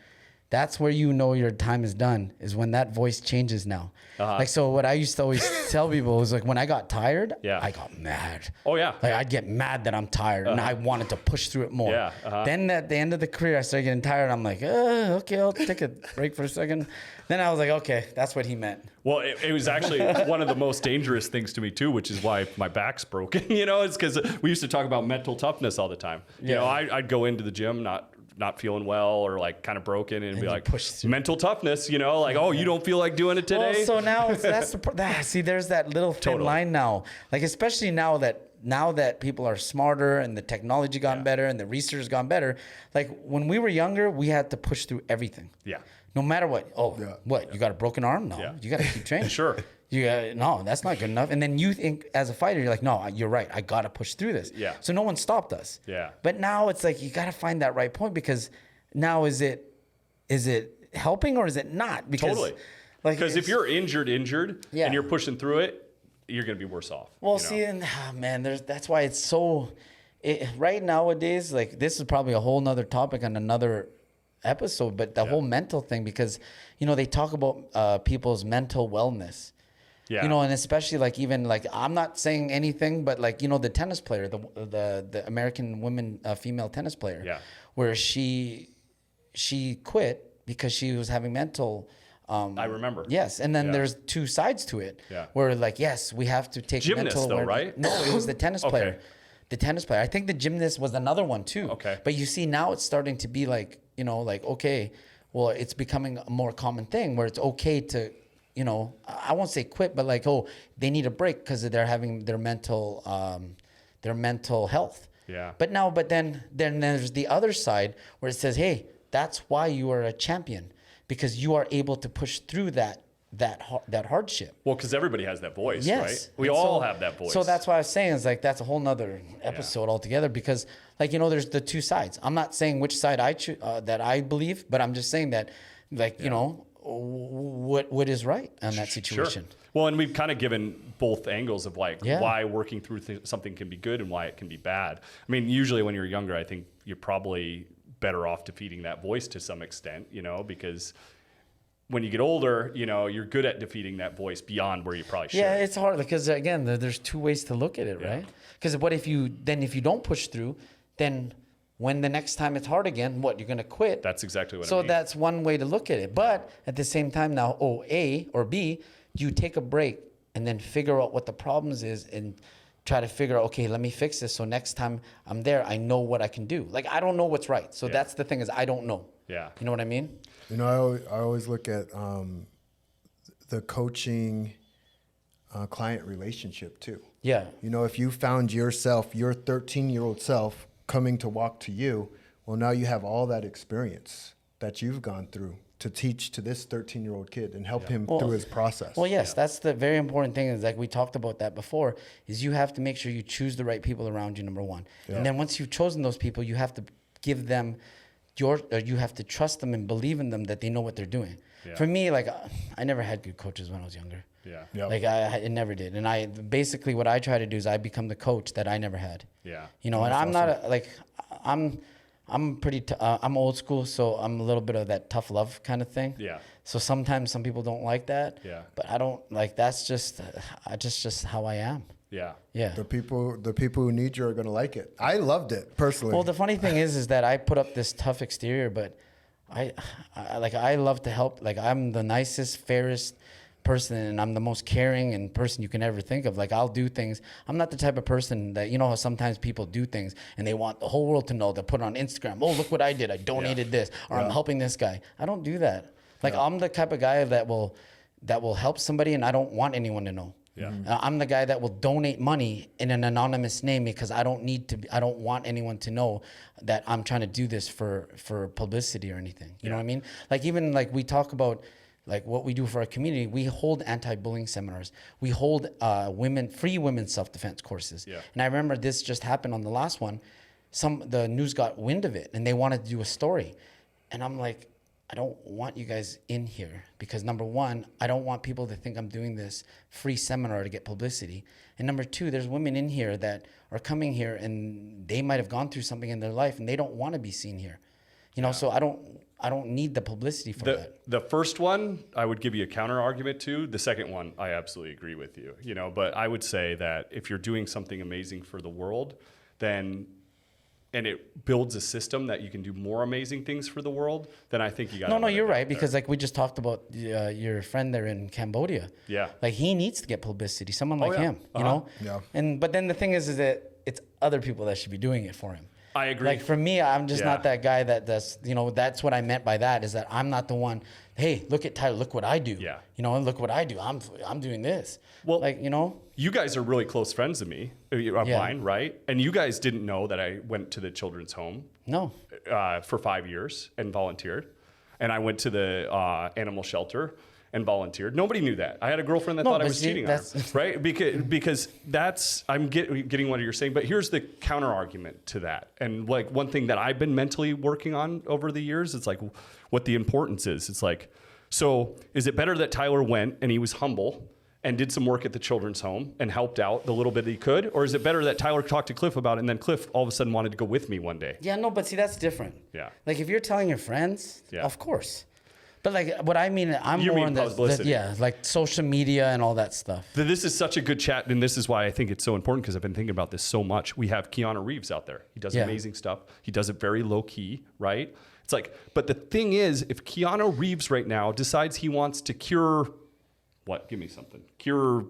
that's where you know your time is done, is when that voice changes now." Like, so what I used to always tell people was like, when I got tired, I got mad. Oh, yeah. Like I'd get mad that I'm tired and I wanted to push through it more. Yeah. Then at the end of the career, I started getting tired. I'm like, okay, I'll take a break for a second. Then I was like, okay, that's what he meant. Well, it was actually one of the most dangerous things to me too, which is why my back's broken. You know, it's because we used to talk about mental toughness all the time. You know, I'd go into the gym not feeling well or like kind of broken and be like, push through. mental toughness, you know, like, oh, you don't feel like doing it today? Well, so now see, there's that little thin line now. Like, especially now that people are smarter and the technology gone better and the research has gone better. Like when we were younger, we had to push through everything. Yeah. No matter what. Oh, what? You got a broken arm? No. Yeah. You got to keep training. Sure. No, that's not good enough. And then you think as a fighter, you're like, no, you're right. I got to push through this. Yeah. So no one stopped us. Yeah. But now it's like, you got to find that right point, because now is it helping or is it not? Because, Totally. Because if you're injured and you're pushing through it, you're going to be worse off. Well, you know? see, and man, that's why it's so, right nowadays, like this is probably a whole nother topic on another episode, but the whole mental thing, because, you know, they talk about people's mental wellness. Yeah. You know, and especially like, even like, I'm not saying anything, but like, you know, the tennis player, the American women female tennis player, where she quit because she was having mental. I remember. Yes, and then there's two sides to it. Yeah. Where like, yes, we have to take Gymnast mental though, awareness. right? No, it was the tennis player. Okay. The tennis player. I think the gymnast was another one too. Okay. But you see now it's starting to be like, you know, like, okay, well, it's becoming a more common thing where it's okay to, you know, I won't say quit, but like, oh, they need a break because they're having their mental health. Yeah. But then there's the other side where it says, hey, that's why you are a champion, because you are able to push through that hardship. Well, because everybody has that voice, Yes. right? We And all have that voice. So that's why I was saying is like that's a whole nother episode altogether, because like, you know, there's the two sides. I'm not saying which side I choose that I believe, but I'm just saying that like, you know, what is right in that situation. Sure. Well, and we've kind of given both angles of like why working through something can be good and why it can be bad. I mean, usually when you're younger, I think you're probably better off defeating that voice to some extent, you know, because when you get older, you know, you're good at defeating that voice beyond where you probably should. Yeah, it's hard because again, there's two ways to look at it, right? Because what if you don't push through, then when the next time it's hard again, what, you're going to quit? That's exactly what I So mean. that's one way to look at it. But at the same time now, A or B, you take a break and then figure out what the problems is and try to figure out, okay, let me fix this. So next time I'm there, I know what I can do. Like, I don't know what's right. So that's the thing is I don't know. Yeah. You know what I mean? You know, I always look at the coaching client relationship too. Yeah. You know, if you found yourself, your 13-year-old self coming to walk to you, well, now you have all that experience that you've gone through to teach to this 13-year-old kid and help him through his process. Well, yes, that's the very important thing. Is like we talked about that before. Is you have to make sure you choose the right people around you. Number one, and then once you've chosen those people, you have to give them you have to trust them and believe in them that they know what they're doing. Yeah. For me, like I never had good coaches when I was younger. Yeah. Yep. Like I never did, and I basically what I try to do is I become the coach that I never had. Yeah. You know, and I'm not I'm pretty I'm old school, so I'm a little bit of that tough love kind of thing. Yeah. So sometimes some people don't like that. Yeah. But I don't like. That's just how I am. Yeah. Yeah. The people who need you are going to like it. I loved it personally. Well, the funny thing is that I put up this tough exterior, but I love to help. Like I'm the nicest, fairest person, and I'm the most caring and person you can ever think of. Like I'll do things. I'm not the type of person that, you know how sometimes people do things and they want the whole world to know. They put it on Instagram. Oh, look what I did. I donated this, or I'm helping this guy. I don't do that. Like I'm the type of guy that will help somebody, and I don't want anyone to know. Yeah. I'm the guy that will donate money in an anonymous name because I don't want anyone to know that I'm trying to do this for publicity or anything. You know what I mean? Like even like we talk about like what we do for our community, we hold anti-bullying seminars. We hold free women's self-defense courses. Yeah. And I remember this just happened on the last one. The news got wind of it and they wanted to do a story. And I'm like, I don't want you guys in here because number one, I don't want people to think I'm doing this free seminar to get publicity. And number two, there's women in here that are coming here and they might have gone through something in their life and they don't want to be seen here. You know, so I don't need the publicity for that. The first one, I would give you a counter argument to. The second one, I absolutely agree with you. You know, but I would say that if you're doing something amazing for the world, then and it builds a system that you can do more amazing things for the world, then I think you got. No, you're right because like we just talked about your friend there in Cambodia. Yeah. Like he needs to get publicity. Someone like him, you know. Yeah. But then the thing is that it's other people that should be doing it for him. I agree. Like for me, I'm just not that guy that does, you know, that's what I meant by that is that I'm not the one, hey, look at Tyler, look what I do. Yeah. You know, and look what I do. I'm doing this. Well, like, you know. You guys are really close friends of mine, right? And you guys didn't know that I went to the children's home. No. For 5 years and volunteered. And I went to the animal shelter and volunteered. Nobody knew that. I had a girlfriend that thought I was cheating on her, right? Because I'm getting what you're saying. But here's the counter argument to that. And like one thing that I've been mentally working on over the years, it's like what the importance is. It's like, so is it better that Tyler went and he was humble and did some work at the children's home and helped out the little bit that he could? Or is it better that Tyler talked to Cliff about it and then Cliff all of a sudden wanted to go with me one day? Yeah, no, but see, that's different. Yeah. Like if you're telling your friends, of course. But like what I mean, I'm You more mean on the publicity. like social media and all that stuff. This is such a good chat, and this is why I think it's so important because I've been thinking about this so much. We have Keanu Reeves out there. He does amazing stuff. He does it very low key, right? It's like, but the thing is, if Keanu Reeves right now decides he wants to cure, what? Give me something. Cure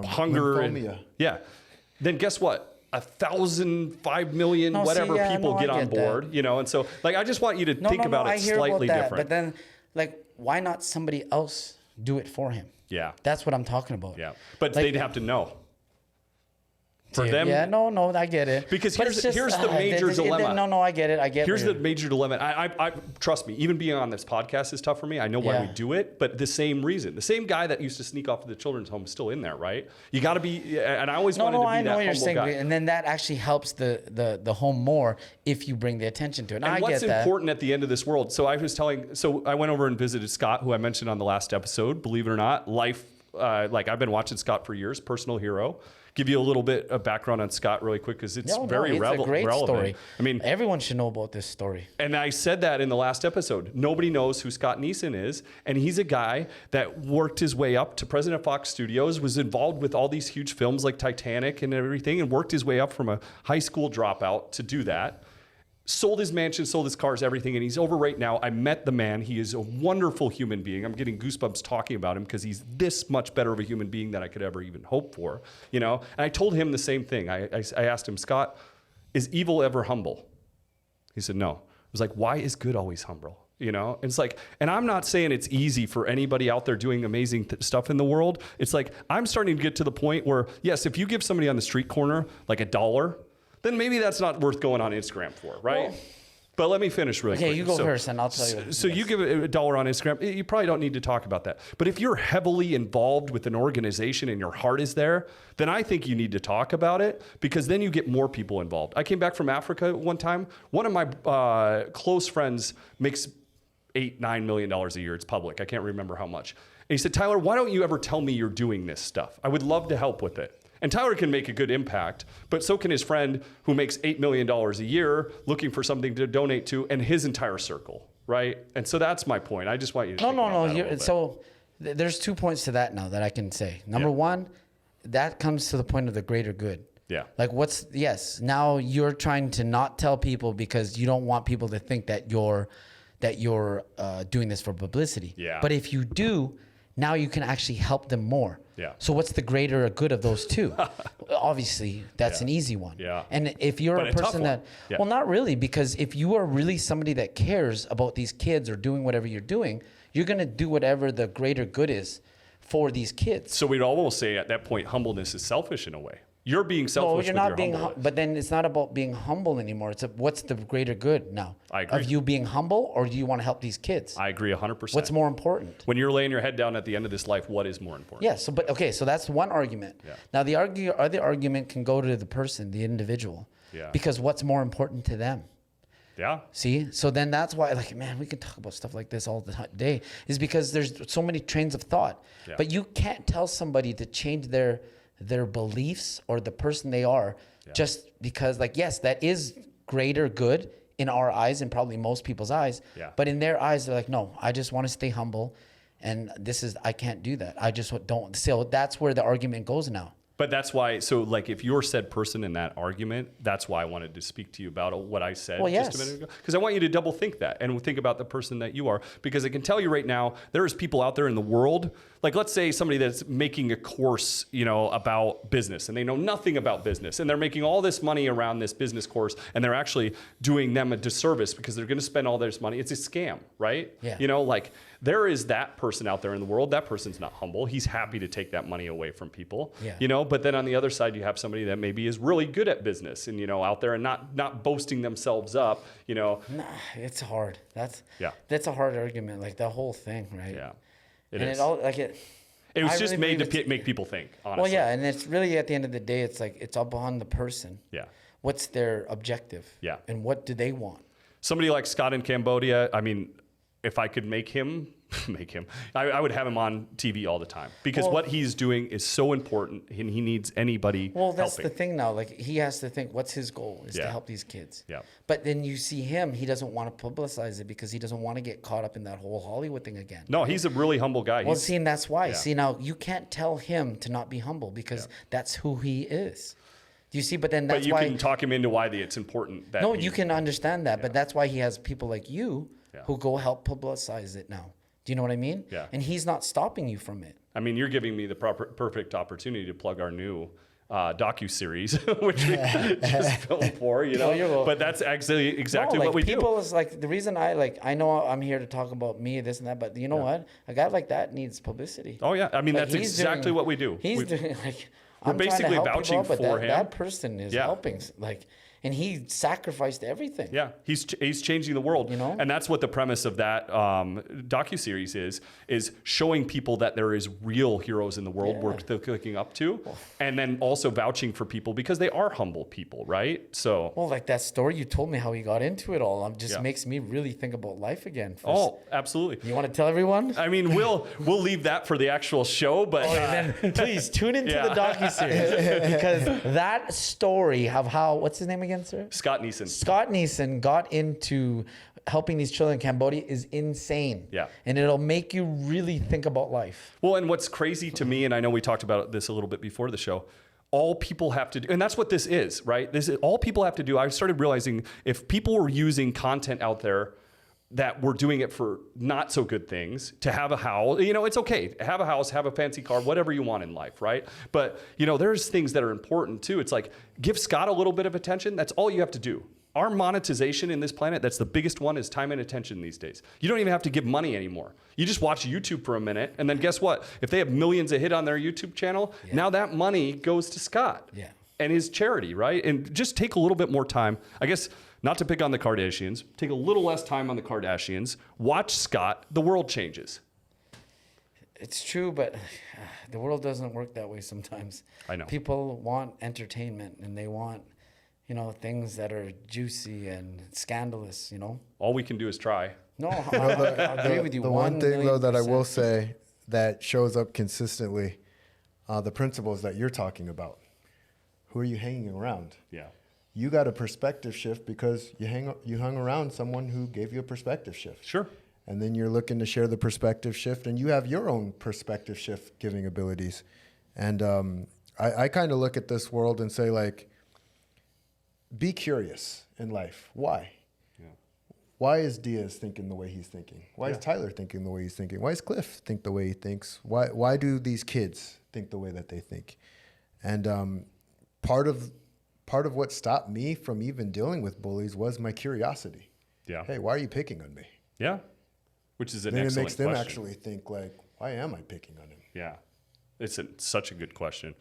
hunger. lymphomia. Then guess what? 1,000, 5 million, people get on board, that. you know? And so, like, I just want you to think about it slightly different. But then, like, why not somebody else do it for him? Yeah. That's what I'm talking about. Yeah. But like, they'd have to know. For them, yeah, no, I get it. Because But here's it's just, the major dilemma. No, I get it. Here's the major dilemma. I trust me. Even being on this podcast is tough for me. I know why we do it, but the same reason. The same guy that used to sneak off to the children's home is still in there, right? You got to be. And I always wanted to be I know that what you're humble saying, guy. and then that actually helps the home more if you bring the attention to it. And I what's get that. important at the end of this world? So I went over and visited Scott, who I mentioned on the last episode. Believe it or not, life. Like I've been watching Scott for years. Personal hero. Give you a little bit of background on Scott really quick because it's It's a great relevant. story. I mean, everyone should know about this story. and I said that in the last episode. Nobody knows who Scott Neeson is, and he's a guy that worked his way up to President of Fox Studios, was involved with all these huge films like Titanic and everything, and worked his way up from a high school dropout to do that. Sold his mansion, sold his cars, everything, and he's over right now. I met the man. He is a wonderful human being. I'm getting goosebumps talking about him because he's this much better of a human being than I could ever even hope for, you know? And I told him the same thing. I asked him, Scott, is evil ever humble? He said, no. I was like, why is good always humble? You know, and it's like, and I'm not saying it's easy for anybody out there doing amazing stuff in the world. It's like, I'm starting to get to the point where, yes, if you give somebody on the street corner like $1, then maybe that's not worth going on Instagram for, right? Well, but let me finish really quick. Okay, you go first, and I'll tell you. So you give $1 on Instagram, you probably don't need to talk about that. But if you're heavily involved with an organization and your heart is there, then I think you need to talk about it because then you get more people involved. I came back from Africa one time. One of my close friends makes $8-9 million a year. It's public. I can't remember how much. And he said, Tyler, why don't you ever tell me you're doing this stuff? I would love to help with it. And Tyler can make a good impact, but so can his friend who makes $8 million a year looking for something to donate to and his entire circle, right? And so that's my point. I just want you to think about that a little bit. So there's 2 points to that now that I can say. Number one, that comes to the point of the greater good. Yeah. Like now you're trying to not tell people because you don't want people to think that you're doing this for publicity. Yeah. But if you do, now you can actually help them more. Yeah. So what's the greater good of those two? Obviously, that's an easy one. Yeah. And if you're But a a tough person one. that, Yeah. well, not really, because if you are really somebody that cares about these kids or doing whatever you're doing, you're going to do whatever the greater good is for these kids. So we'd almost say at that point, humbleness is selfish in a way. You're being selfish No, with you're your not being, humbleness. but then it's not about being humble anymore. It's what's the greater good now? I agree. Of you being humble, or do you want to help these kids? I agree 100%. What's more important? When you're laying your head down at the end of this life, what is more important? Yeah. So that's one argument. Yeah. Now the other argument can go to the person, the individual. Yeah. Because what's more important to them? Yeah. See, so then that's why, like, man, we can talk about stuff like this all the day. Is because there's so many trains of thought, Yeah. but you can't tell somebody to change their beliefs or the person they are just because, like, yes, that is greater good in our eyes and probably most people's eyes. Yeah. But in their eyes, they're like, no, I just want to stay humble, and I can't do that. I just don't. So that's where the argument goes now. But that's why, so like if you're said person in that argument, that's why I wanted to speak to you about what I said just a minute ago. Because I want you to double think that and think about the person that you are. Because I can tell you right now, there's people out there in the world, like let's say somebody that's making a course, you know, about business and they know nothing about business and they're making all this money around this business course and they're actually doing them a disservice because they're going to spend all this money. It's a scam, right? Yeah. You know, like there is that person out there in the world. That person's not humble. He's happy to take that money away from people, Yeah. you know, but then on the other side, you have somebody that maybe is really good at business and, you know, out there and not boasting themselves up, you know. Nah, it's hard. That's Yeah. a hard argument. Like the whole thing, right? Yeah. It was I just really made believe to make people think, honestly. Well, yeah, and it's really at the end of the day, it's like it's up on the person. Yeah. What's their objective? Yeah. And what do they want? Somebody like Scott in Cambodia, I mean, if I could make him, I would have him on TV all the time because what he's doing is so important and he needs anybody Well, that's helping. the thing now. Like he has to think, what's his goal is to Yeah. help these kids. Yeah. But then you see him, he doesn't want to publicize it because he doesn't want to get caught up in that whole Hollywood thing again. No, he's a really humble guy. Well, see, and that's why. Yeah. See, now you can't tell him to not be humble because that's who he is. Do you see? But then that's But you why. can talk him into why it's important. That No, he- you can understand that, but that's why he has people like you Yeah. who go help publicize it now. Do you know what I mean? Yeah. And he's not stopping you from it. I mean, you're giving me the perfect opportunity to plug our new docu-series, which we just filmed for, you know. you're welcome. But that's actually exactly No, like what we people do. is like the reason I know I'm here to talk about me, this and that, but you know what? A guy like that needs publicity. Oh, yeah. I mean, Like, that's he's exactly doing- what we do. He's doing like We're basically vouching for him. That person is helping, like, and he sacrificed everything. Yeah, he's changing the world, You know? and that's what the premise of that docuseries is showing people that there is real heroes in the world worth looking up to, and then also vouching for people because they are humble people, right? So, well, like that story you told me how he got into it all, just makes me really think about life again. Oh, absolutely. You want to tell everyone? I mean, we'll leave that for the actual show, but then please tune into the docuseries because that story of how, what's his name again, sir? Scott Neeson. Scott Neeson got into helping these children in Cambodia is insane. Yeah. And it'll make you really think about life. Well, and what's crazy to me, and I know we talked about this a little bit before the show, all people have to do, and that's what this is, right? This is all people have to do. I started realizing if people were using content out there that we're doing it for not so good things, to have a house, it's okay. Have a house, have a fancy car, whatever you want in life, right? But, there's things that are important too. It's like, give Scott a little bit of attention. That's all you have to do. Our monetization in this planet, that's the biggest one, is time and attention these days. You don't even have to give money anymore. You just watch YouTube for a minute, and then guess what? If they have millions a hit on their YouTube channel, now that money goes to Scott and his charity, right? And just take a little bit more time. I guess, not to pick on the Kardashians, take a little less time on the Kardashians, watch Scott, the world changes. It's true, but the world doesn't work that way sometimes. I know. People want entertainment and they want, things that are juicy and scandalous, All we can do is try. No, I agree with you. The one thing, though, that I will 1,000,000%. say that shows up consistently, the principles that you're talking about. Who are you hanging around? Yeah. You got a perspective shift because you hung around someone who gave you a perspective shift. Sure. And then you're looking to share the perspective shift, and you have your own perspective shift giving abilities. And I kind of look at this world and say, like, be curious in life. Why? Yeah. Why is Diaz thinking the way he's thinking? Why is Tyler thinking the way he's thinking? Why does Cliff think the way he thinks? Why do these kids think the way that they think? And part of what stopped me from even dealing with bullies was my curiosity. Yeah. Hey, why are you picking on me? Yeah. Which is an Then it excellent makes them question. actually think, like, why am I picking on him? Yeah. It's such a good question.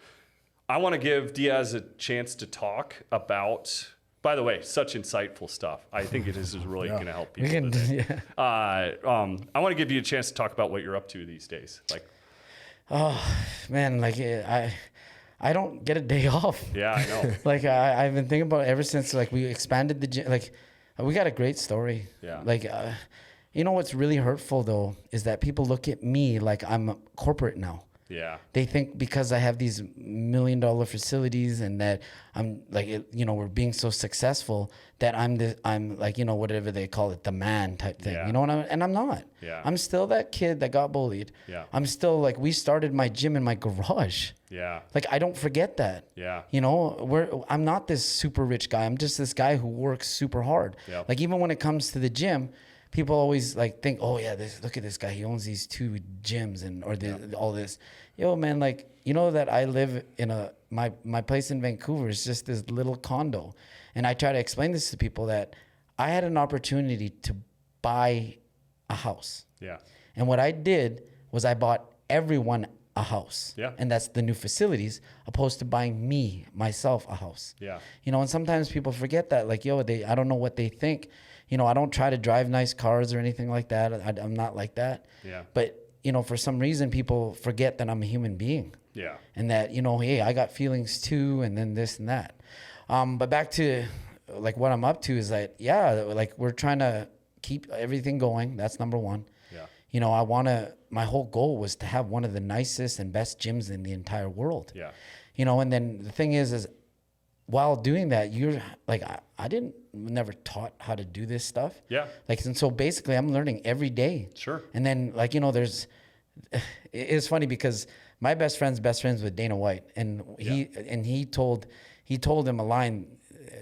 I want to give Diaz a chance to talk about, by the way, such insightful stuff. I think it is really going to help people today. I want to give you a chance to talk about what you're up to these days. Like, oh, man, like I don't get a day off. Yeah, I know. Like I've been thinking about it ever since like we expanded the gym. Like we got a great story. Yeah. Like what's really hurtful though is that people look at me like I'm corporate now. Yeah. They think because I have these $1 million facilities and that I'm like, we're being so successful that I'm like, whatever they call it, the man type thing, Yeah. and I'm not. Yeah. I'm still that kid that got bullied. Yeah. I'm still like, we started my gym in my garage. Yeah. Like, I don't forget that. Yeah. I'm not this super rich guy. I'm just this guy who works super hard. Yep. Like, even when it comes to the gym, people always like think, oh yeah, look at this guy. He owns these 2 gyms all this. Yo, man, like, that I live in my place in Vancouver is just this little condo. And I try to explain this to people that I had an opportunity to buy a house. Yeah. And what I did was I bought everyone a house. Yeah. And that's the new facilities, opposed to buying myself a house. Yeah. And sometimes people forget that, like, I don't know what they think. I don't try to drive nice cars or anything like that. I'm not like that. Yeah. But, for some reason, people forget that I'm a human being. Yeah. And that, hey, I got feelings too, and then this and that. But back to, like, what I'm up to is that, like, we're trying to keep everything going. That's number one. Yeah. My whole goal was to have one of the nicest and best gyms in the entire world. Yeah. And then the thing is while doing that, you're like, I never taught how to do this stuff. Yeah. Like, and so basically I'm learning every day. Sure. And then, like, it's funny because my best friend's best friends with Dana White, and he told him a line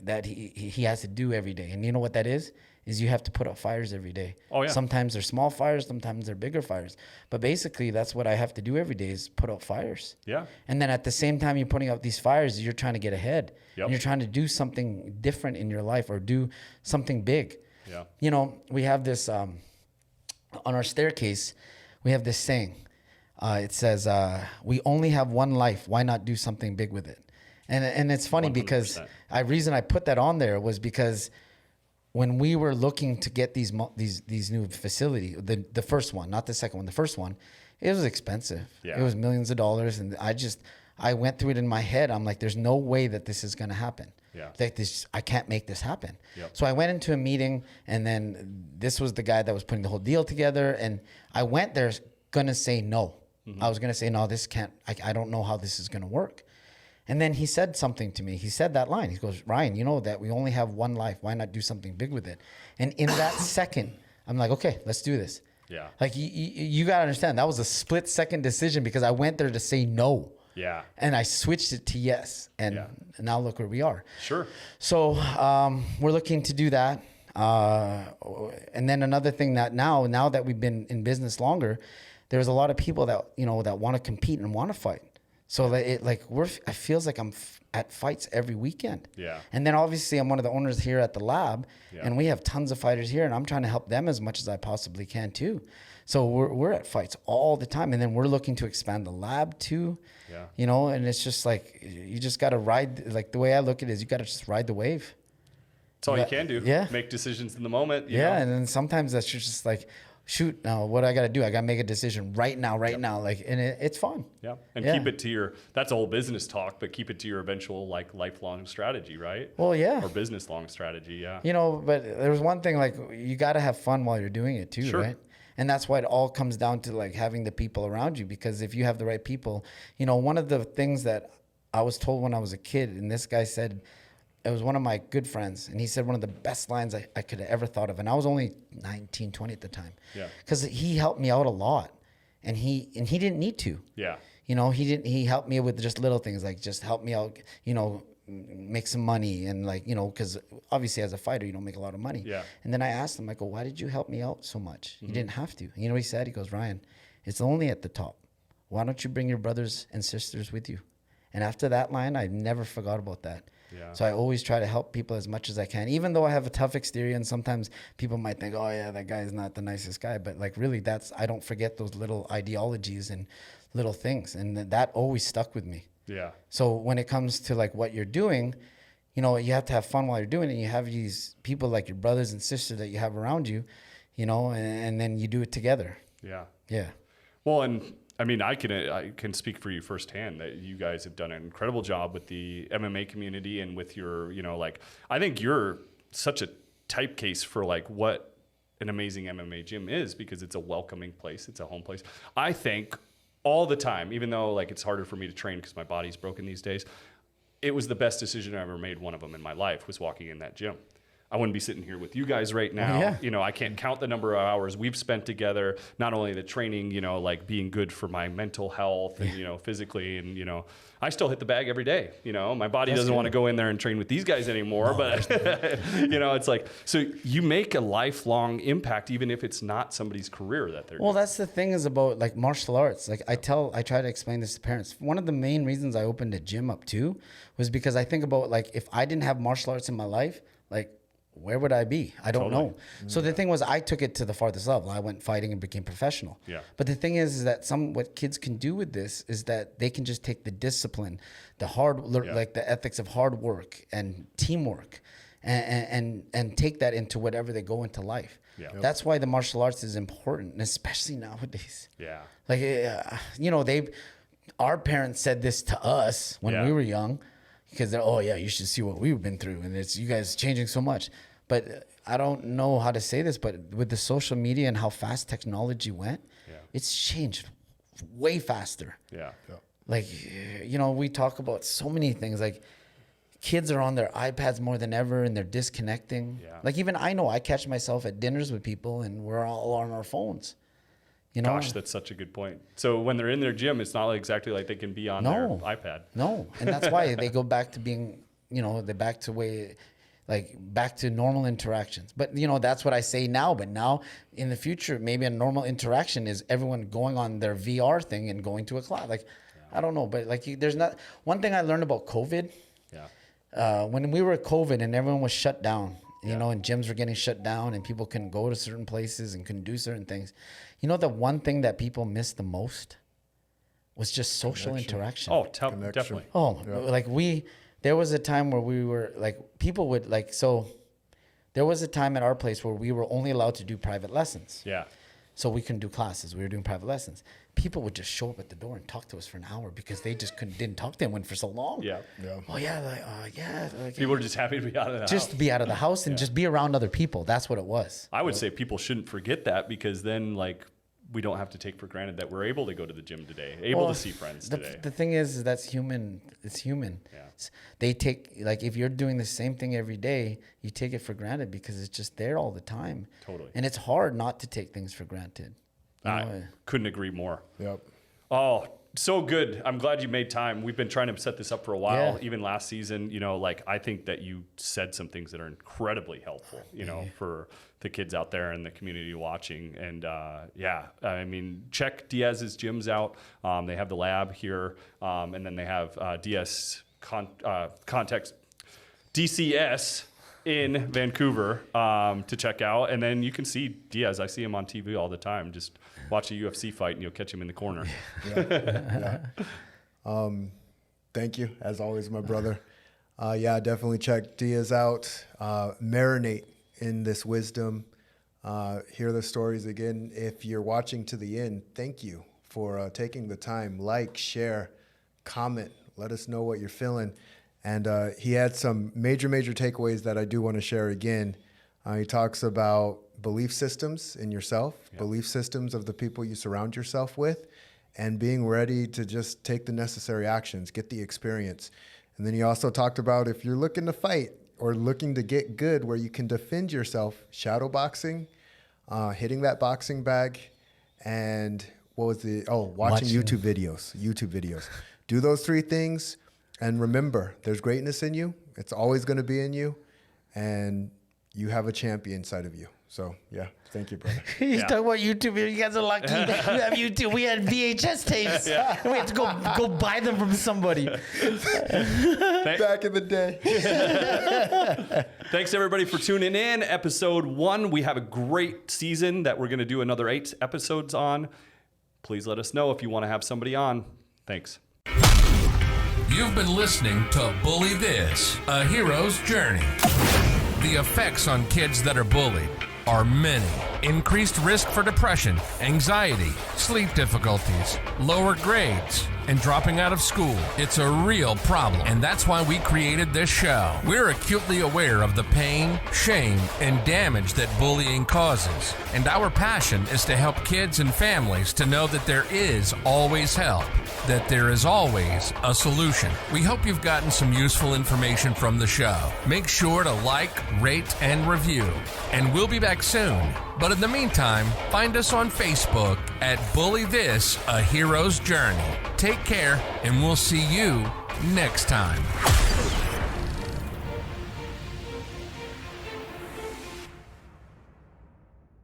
that he has to do every day. And you know what that is you have to put out fires every day. Oh, yeah. Sometimes they're small fires, sometimes they're bigger fires. But basically that's what I have to do every day is put out fires. Yeah. And then at the same time you're putting out these fires, you're trying to get ahead. Yep. And you're trying to do something different in your life or do something big. Yeah. We have this on our staircase, we have this saying. It says, "We only have one life. Why not do something big with it?" And it's funny 100%. because reason I put that on there was because when we were looking to get these new facility, the first one, not the second one, the first one, it was expensive. Yeah. It was millions of dollars, and I went through it in my head. I'm like, there's no way that this is gonna happen. Yeah. Like this, I can't make this happen. Yep. So I went into a meeting, and then this was the guy that was putting the whole deal together, and I went there gonna say no. I was gonna say no, this can't. I don't know how this is gonna work. And then he said something to me. He said that line. He goes, Ryan, you know that we only have one life. Why not do something big with it? And in that second, I'm like, okay, let's do this. Yeah. Like you got to understand, that was a split second decision because I went there to say no. Yeah. And I switched it to yes. And now look where we are. Sure. So we're looking to do that. And then another thing that now that we've been in business longer, there's a lot of people that, that want to compete and want to fight. So it feels like I'm at fights every weekend. Yeah. And then obviously I'm one of the owners here at the lab, and we have tons of fighters here, and I'm trying to help them as much as I possibly can too. So we're at fights all the time, and then we're looking to expand the lab too. Yeah. And it's just like you just got to ride. Like the way I look at it is you got to just ride the wave. That's all you can do. Yeah. Make decisions in the moment. You Yeah, know? and then sometimes that's just like, shoot, now what I got to do? I got to make a decision right now. Like, and it's fun. Yeah. And keep it to that's all business talk, but keep it to your eventual like lifelong strategy, right? Well, yeah. Or business long strategy. Yeah. But there's one thing, like you got to have fun while you're doing it too, Sure. right? And that's why it all comes down to like having the people around you, because if you have the right people, one of the things that I was told when I was a kid, and this guy said, it was one of my good friends, and he said one of the best lines I could have ever thought of. And I was only 19, 20 at the time. Yeah. Because he helped me out a lot, and he didn't need to. Yeah. He helped me with just little things, like just help me out, make some money, and like, because obviously as a fighter, you don't make a lot of money. Yeah. And then I asked him, I go, why did you help me out so much? You didn't have to. You know what he said? He goes, Ryan, it's only at the top. Why don't you bring your brothers and sisters with you? And after that line, I never forgot about that. Yeah. So I always try to help people as much as I can, even though I have a tough exterior, and sometimes people might think, oh yeah, that guy is not the nicest guy. But like really, I don't forget those little ideologies and little things. And that always stuck with me. Yeah. So when it comes to like what you're doing, you have to have fun while you're doing it. And you have these people like your brothers and sisters that you have around you, and then you do it together. Yeah. Yeah. Well, and I mean, I can speak for you firsthand that you guys have done an incredible job with the MMA community and with your, I think you're such a type case for like what an amazing MMA gym is, because it's a welcoming place. It's a home place. I think all the time, even though like it's harder for me to train because my body's broken these days, it was the best decision I ever made. One of them in my life was walking in that gym. I wouldn't be sitting here with you guys right now. Yeah. I can't count the number of hours we've spent together, not only the training, like being good for my mental health and, physically. And, I still hit the bag every day. My body doesn't want to go in there and train with these guys anymore. But, it's like, so you make a lifelong impact, even if it's not somebody's career that they're doing. That's the thing is about like martial arts. Like I try to explain this to parents. One of the main reasons I opened a gym up too was because I think about like, if I didn't have martial arts in my life, like, where would I be? I don't know. So the thing was, I took it to the farthest level. I went fighting and became professional. Yeah. But the thing is that what kids can do with this is that they can just take the discipline, like the ethics of hard work and teamwork, and take that into whatever they go into life. Yeah. That's why the martial arts is important, and especially nowadays. Yeah. Like, our parents said this to us when we were young, because they're, oh yeah, you should see what we've been through, and it's you guys changing so much. But I don't know how to say this, but with the social media and how fast technology went, it's changed way faster. Yeah. Like, we talk about so many things. Like, kids are on their iPads more than ever, and they're disconnecting. Yeah. Like, even I know I catch myself at dinners with people, and we're all on our phones. Gosh, that's such a good point. So when they're in their gym, it's not exactly like they can be on their iPad. No, and that's why they go back to being, they're back to normal interactions. But, that's what I say now. But now in the future, maybe a normal interaction is everyone going on their VR thing and going to a class. Like, I don't know. But like, there's not one thing I learned about COVID. Yeah. When we were at COVID and everyone was shut down, and gyms were getting shut down and people couldn't go to certain places and couldn't do certain things. The one thing that people miss the most was just social interaction. Oh, definitely. Oh, like there was a time where we were like, people would like, so there was a time at our place where we were only allowed to do private lessons. Yeah. So we couldn't do classes. We were doing private lessons. People would just show up at the door and talk to us for an hour because they just didn't talk to anyone for so long. Yeah. Oh yeah, like, People are just happy to be out of the house. Just to be out of the house and just be around other people. That's what it was. I would say people shouldn't forget that, because then like we don't have to take for granted that we're able to go to the gym today, able to see friends today. The thing is that's human. It's human. Yeah. They take, like, if you're doing the same thing every day, you take it for granted because it's just there all the time. Totally. And it's hard not to take things for granted. I couldn't agree more. Yep. Oh, so good. I'm glad you made time. We've been trying to set this up for a while, Yeah. even last season. You know, like, I think that you said some things that are incredibly helpful, you know, for the kids out there and the community watching. And I mean, check Diaz's gyms out. They have the lab here, and then they have Diaz Context DCS in Vancouver to check out. And then you can see Diaz. I see him on TV all the time. Just watch a UFC fight and you'll catch him in the corner. Thank you, as always, my brother. Definitely check Diaz out. Marinate in this wisdom. Hear the stories again. If you're watching to the end, thank you for taking the time. Like, share, comment. Let us know what you're feeling. And he had some major takeaways that I do want to share again. He talks about belief systems in yourself, belief systems of the people you surround yourself with, and being ready to just take the necessary actions, get the experience. And then he also talked about if you're looking to fight or looking to get good where you can defend yourself, shadow boxing, hitting that boxing bag, and watching YouTube videos. Do those 3 things. And remember, there's greatness in you. It's always going to be in you. And you have a champion inside of you. So, thank you, brother. He's talking about YouTube. You guys are lucky that you have YouTube. We had VHS tapes. And we had to go buy them from somebody. Back in the day. Thanks, everybody, for tuning in. Episode 1. We have a great season that we're going to do another 8 episodes on. Please let us know if you want to have somebody on. Thanks. You've been listening to Bully This, A Hero's Journey. The effects on kids that are bullied are many. Increased risk for depression, anxiety, sleep difficulties, lower grades, and dropping out of school. It's a real problem, and that's why we created this show. We're acutely aware of the pain, shame, and damage that bullying causes, and our passion is to help kids and families to know that there is always help, that there is always a solution. We hope you've gotten some useful information from the show. Make sure to like, rate, and review, and we'll be back soon. But in the meantime, find us on Facebook at Bully This, A Hero's Journey. Take care, and we'll see you next time.